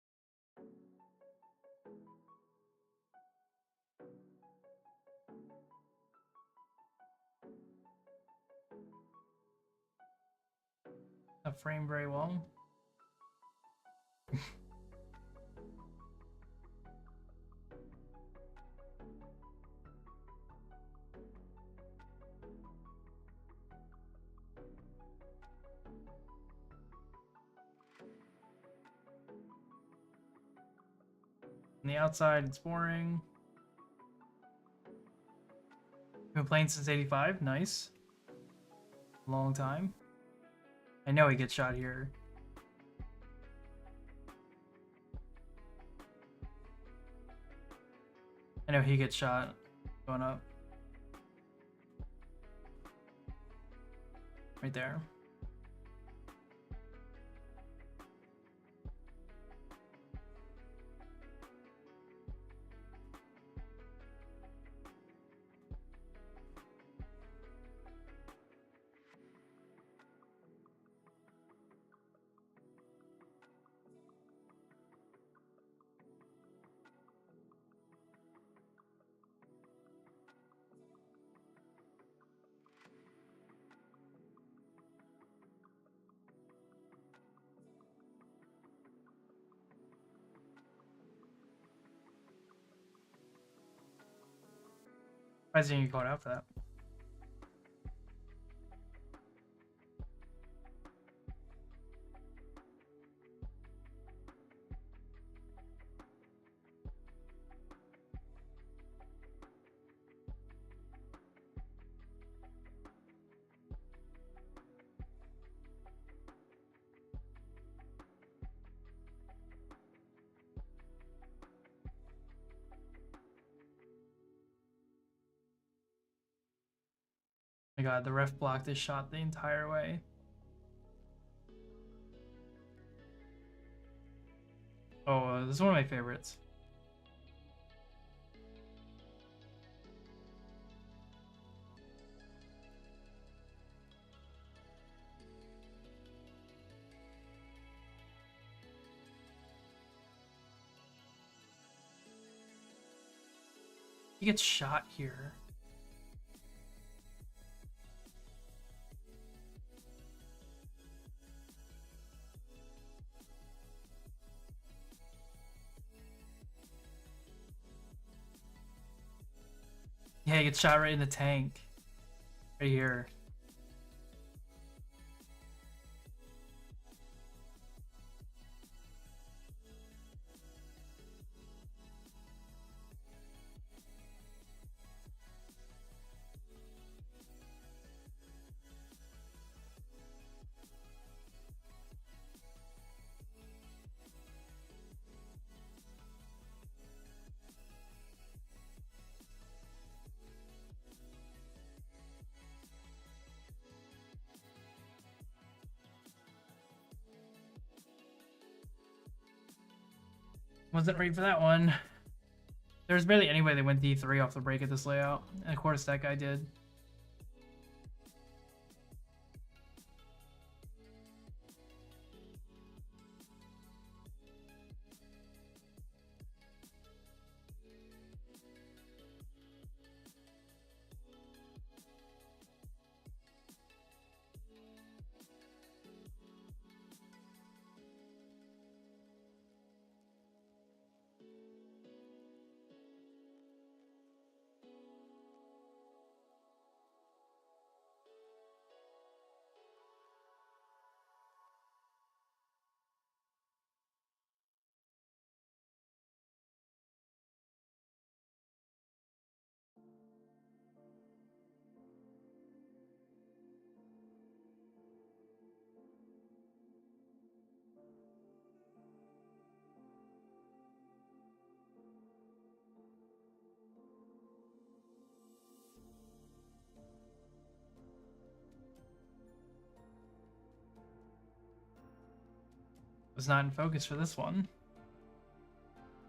Not frame very well. On the outside, it's boring. Been playing since '85. Nice. Long time. I know he gets shot here. I know he gets shot going up. Right there. Why didn't you call it out for that? Oh my god, the ref blocked this shot the entire way. Oh, this is one of my favorites. He gets shot here. Yeah, he gets shot right in the tank. Right here. Wasn't ready for that one. There's barely any way they went D3 off the break at this layout. And of course that guy did. Was not in focus for this one.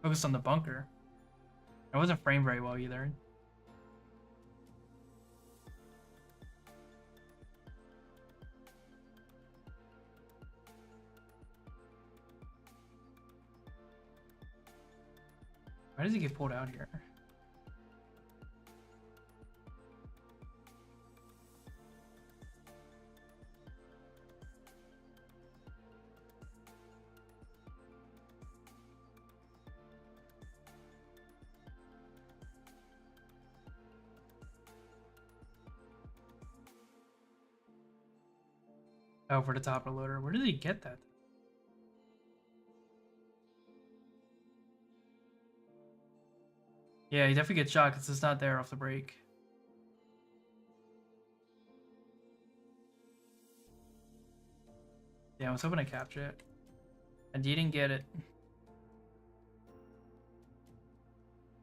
Focused on the bunker. It wasn't framed very well either. Why does he get pulled out here? Over the top of the loader. Where did he get that? Yeah, he definitely gets shot because it's not there off the break. Yeah, I was hoping to capture it. And he didn't get it.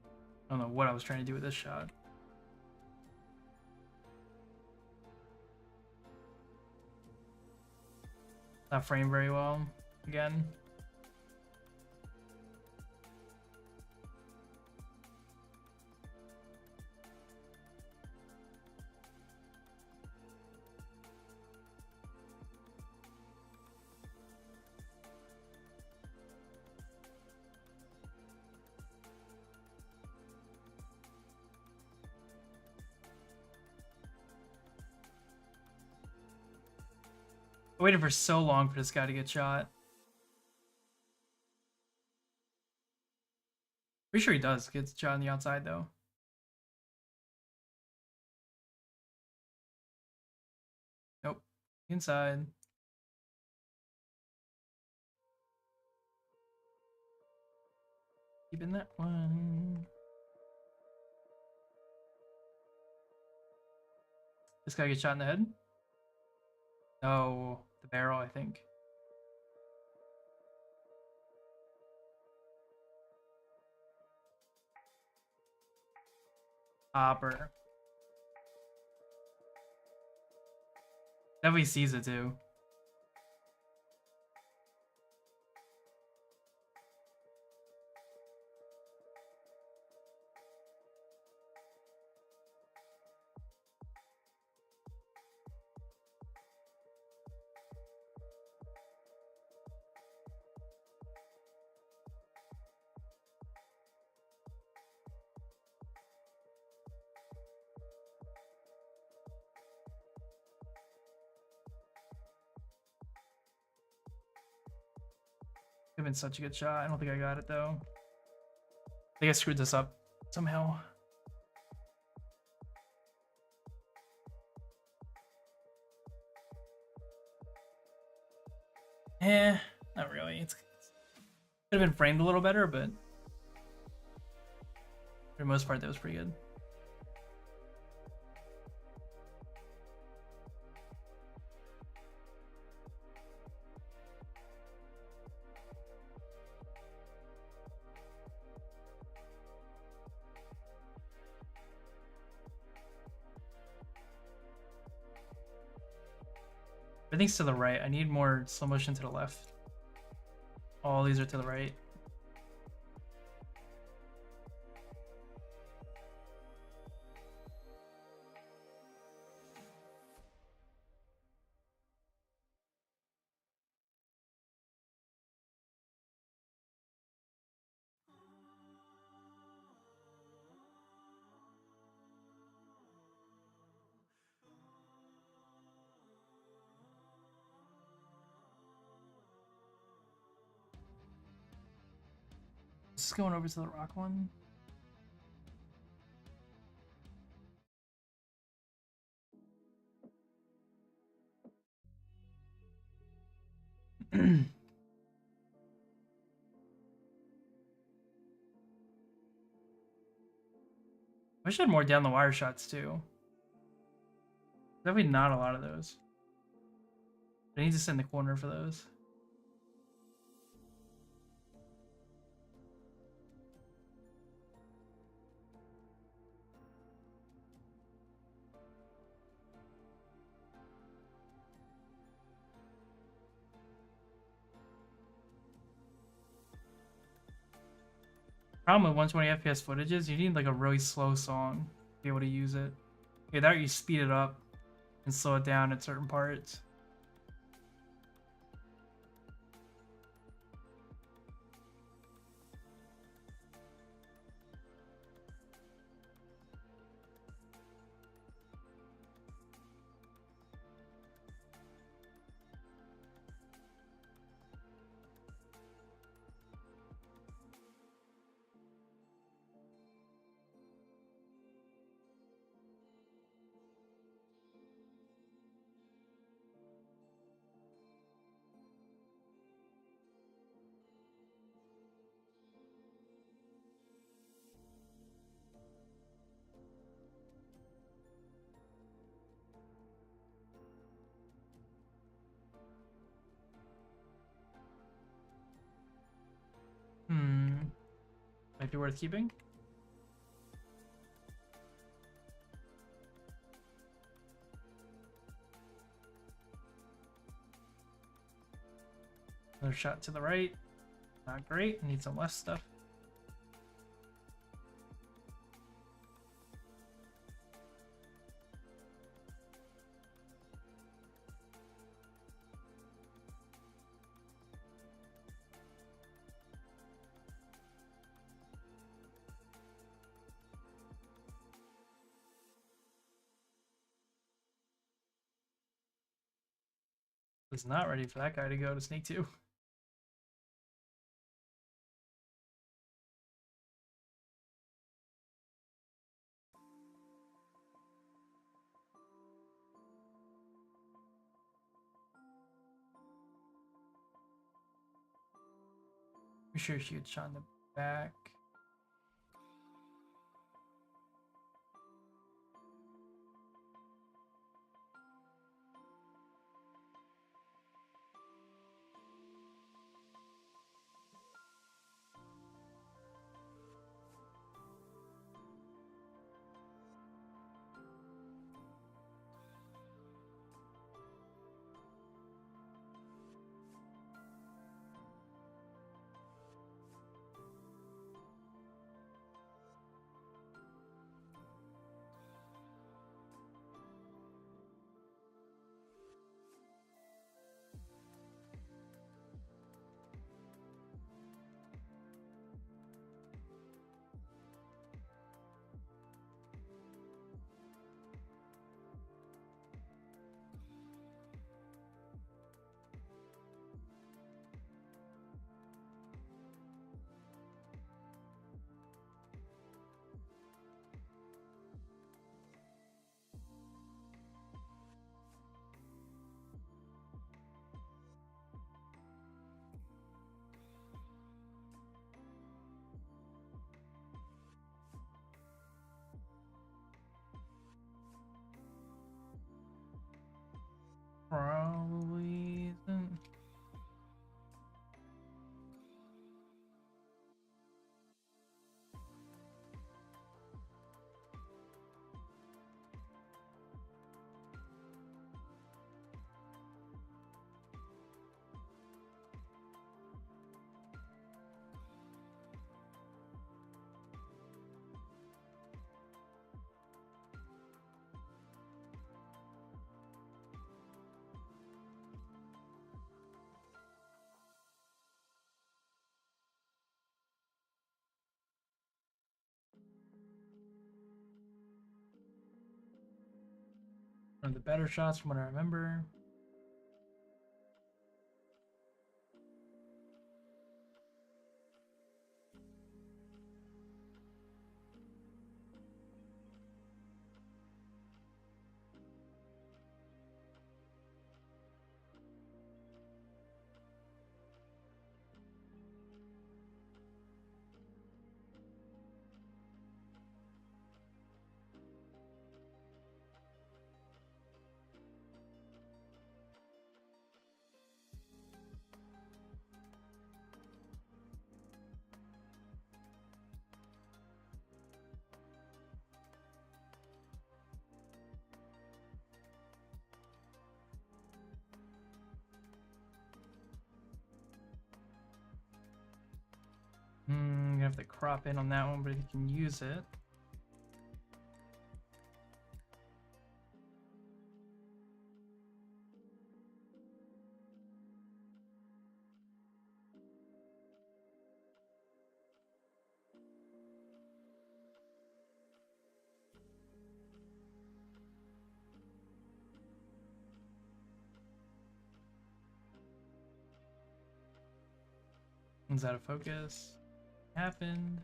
I don't know what I was trying to do with this shot. Not framed very well again. I waited for so long for this guy to get shot. Pretty sure he does get shot on the outside though. Nope. Inside. Keeping that one. This guy gets shot in the head? No, the barrel, I think. Hopper. Definitely sees it too. Could have been such a good shot. I don't think I got it though. I think I screwed this up somehow. Not really. It could have been framed a little better, but for the most part, that was pretty good. Everything's to the right. I need more slow motion to the left. All these are to the right. Just going over to the rock one. I should have more down the wire shots too. Definitely not a lot of those. I need to sit in the corner for those. Problem with 120 FPS footage is you need like a really slow song to be able to use it. Okay, that you speed it up and slow it down at certain parts. Might be worth keeping. Another shot to the right. Not great. Need some left stuff. Was not ready for that guy to go to sneak 2. Pretty sure she gets shot in the back. One of the better shots from what I remember. You have to crop in on that one, but you can use it. One's out of focus. Happened.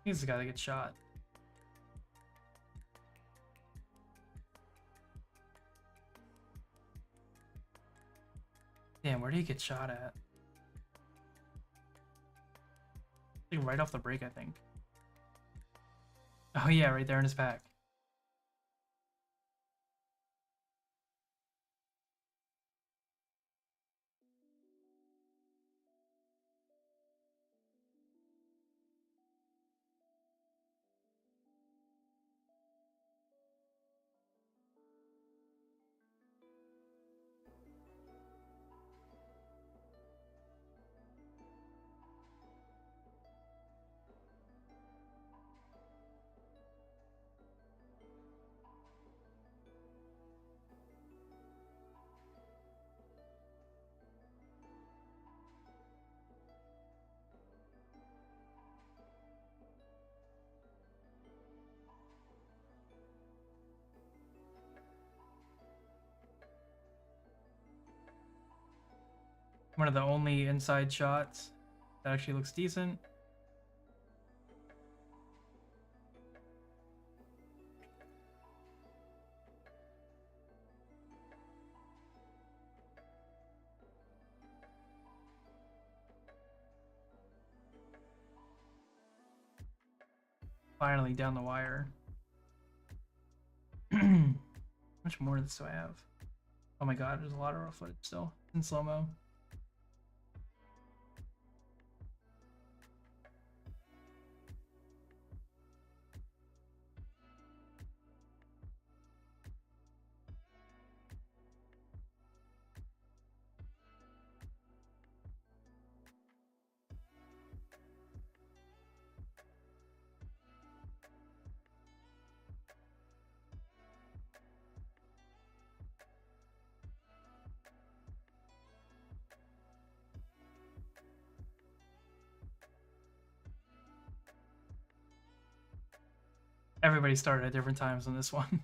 He's the guy that gets shot. Damn, where did he get shot at? Like right off the break, I think. Oh yeah, right there in his pack. One of the only inside shots that actually looks decent. Finally down the wire. How much more of this do I have? Oh my god, there's a lot of raw footage still in slow-mo. Everybody started at different times on this one.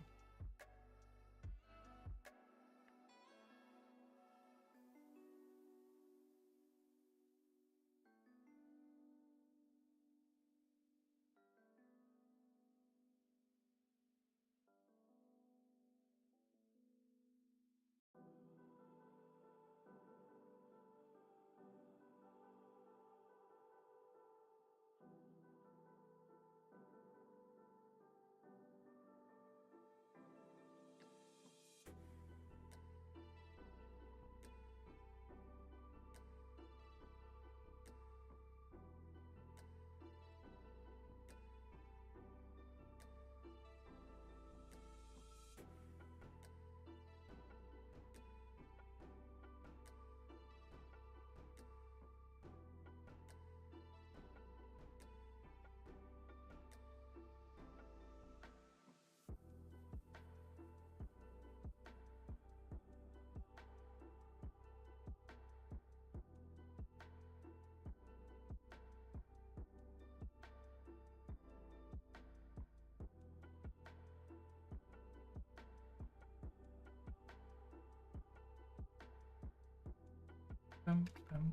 Bum, bum.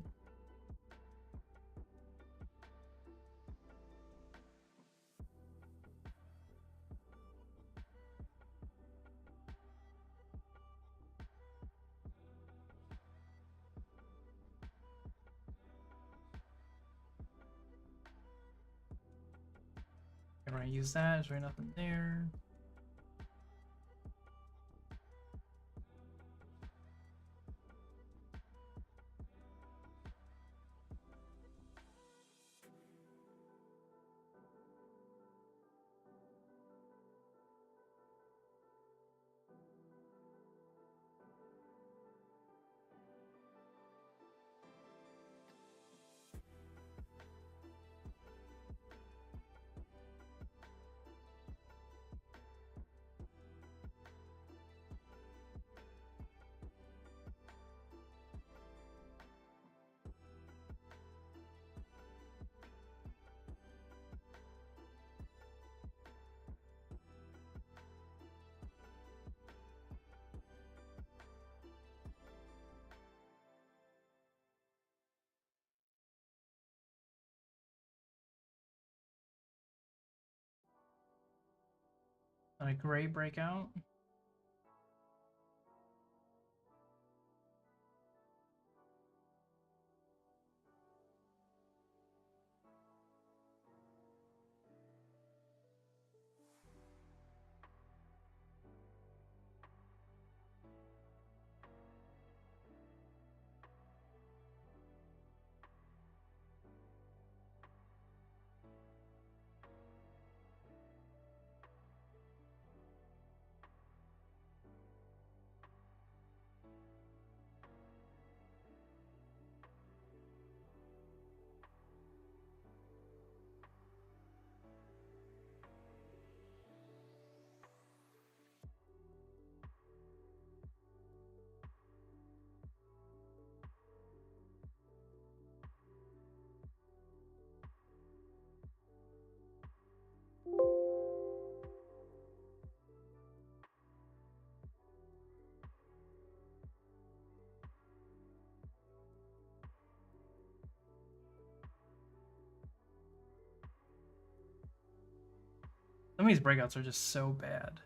We're gonna use that. Is there nothing there? Not a great breakout. Some of these breakouts are just so bad.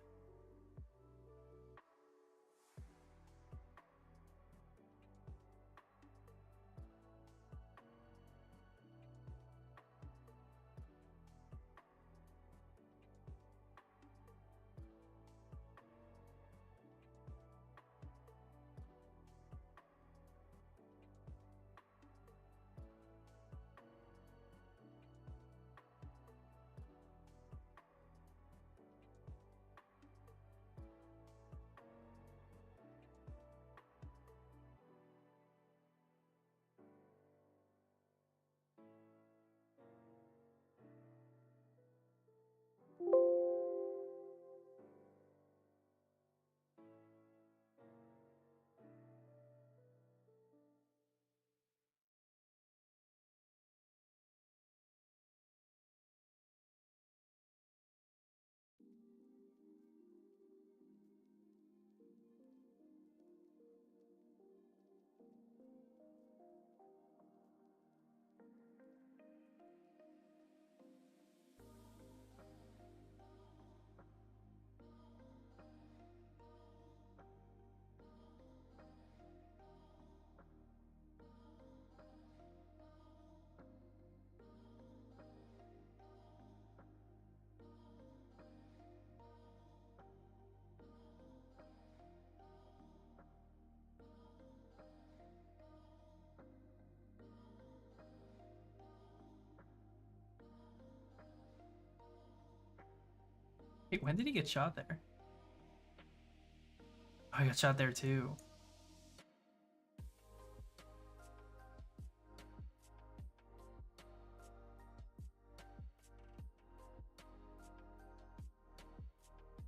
Wait, when did he get shot there? Oh, he got shot there too.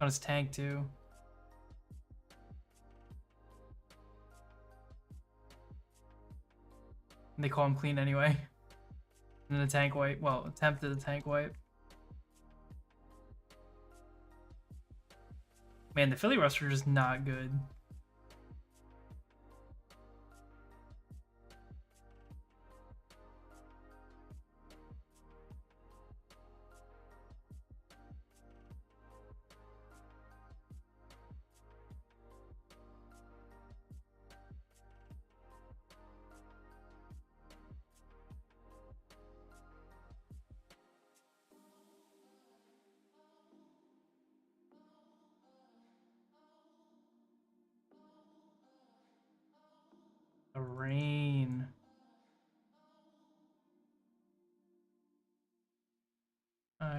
On his tank too. And they call him clean anyway. And then the tank wipe. Well, attempted a tank wipe. Man, the Philly Rush are just not good.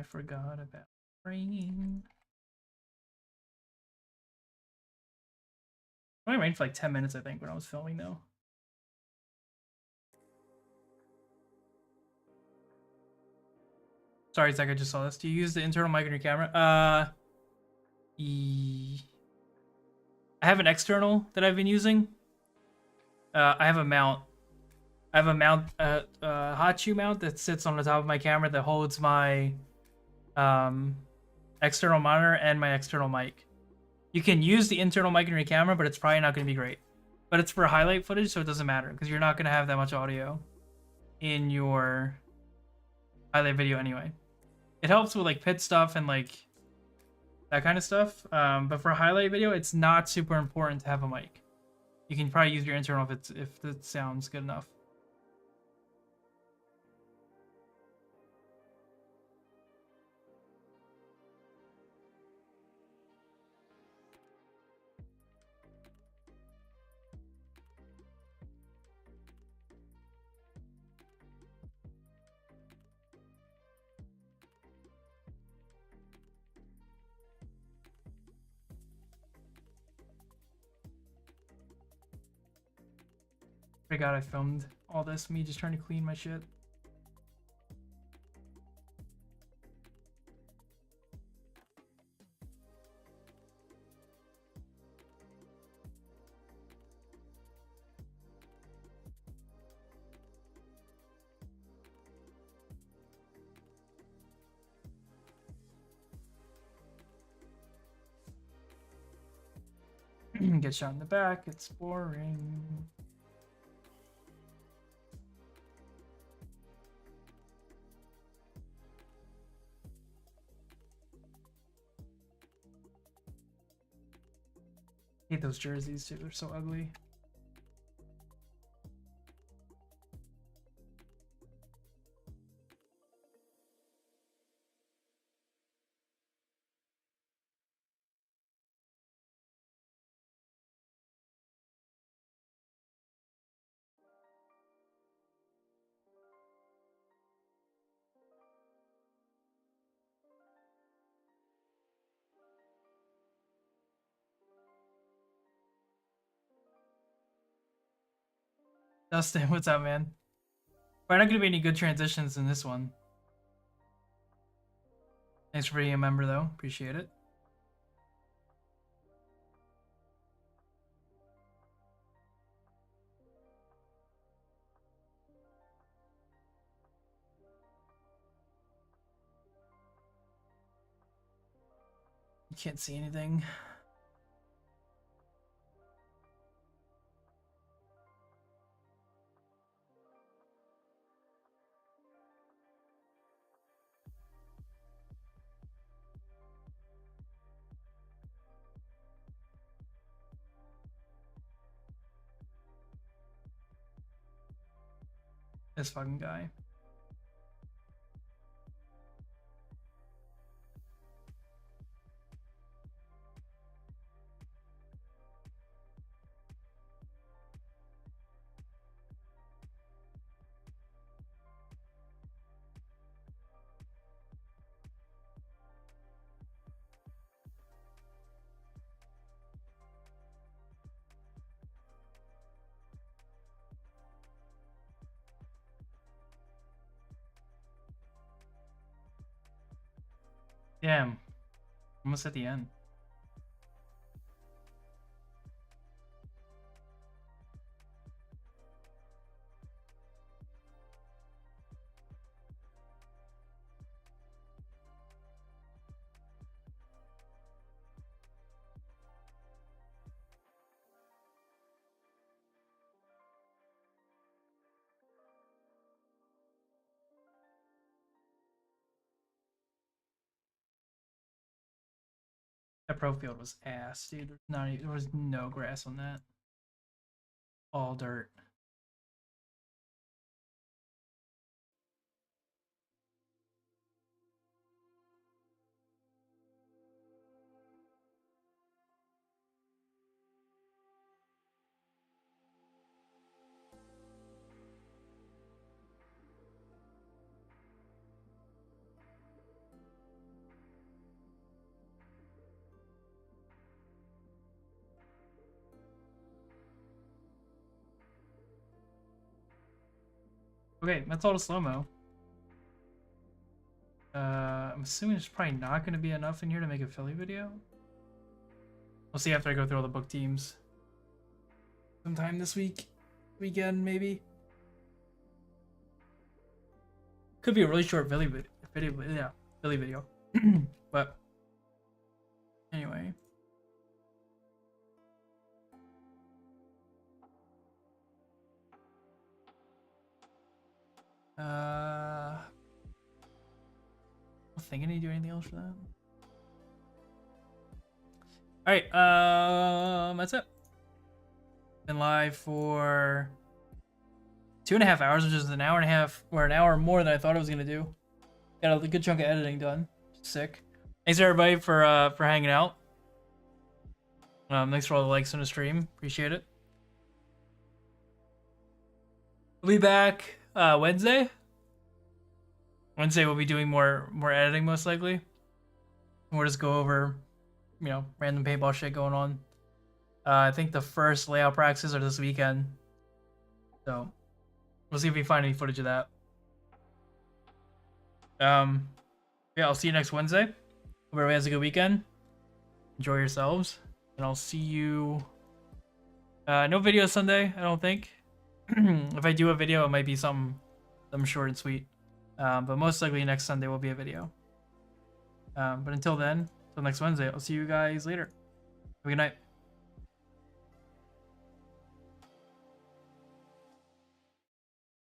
I forgot about rain. It only rained for like 10 minutes, I think, when I was filming, though. Sorry, Zach, I just saw this. Do you use the internal mic on your camera? I have an external that I've been using. I have a mount. I have a mount, hot shoe mount that sits on the top of my camera that holds my external monitor and my external mic. You can use the internal mic in your camera, but it's probably not going to be great. But it's for highlight footage, so it doesn't matter because you're not going to have that much audio in your highlight video anyway. It helps with like pit stuff and like that kind of stuff. But for a highlight video, it's not super important to have a mic. You can probably use your internal if it sounds good enough. Forgot I filmed all this, me just trying to clean my shit. Get shot in the back, it's boring. I hate those jerseys too, they're so ugly. Dustin, what's up, man? Probably not gonna be any good transitions in this one. Thanks for being a member, though. Appreciate it. You can't see anything. This fucking guy. Damn. Almost at the end. That pro field was ass, dude. There was no grass on that. All dirt. Okay, that's all the slow-mo. I'm assuming there's probably not going to be enough in here to make a Philly video. We'll see after I go through all the book teams. Sometime this weekend maybe. Could be a really short Philly video. But anyway. I don't think I need to do anything else for that. Alright, that's it. Been live for 2.5 hours, which is an hour and a half, or an hour more than I thought I was gonna do. Got a good chunk of editing done. Sick. Thanks everybody for hanging out. Thanks for all the likes on the stream. Appreciate it. We'll be back Wednesday. Wednesday we'll be doing more editing most likely. And we'll just go over, you know, random paintball shit going on. I think the first layout practices are this weekend. So we'll see if we find any footage of that. Yeah, I'll see you next Wednesday. Hope everybody has a good weekend. Enjoy yourselves. And I'll see you... no video Sunday, I don't think. If I do a video, it might be something short and sweet. But most likely next Sunday will be a video. But until then, until next Wednesday, I'll see you guys later. Have a good night.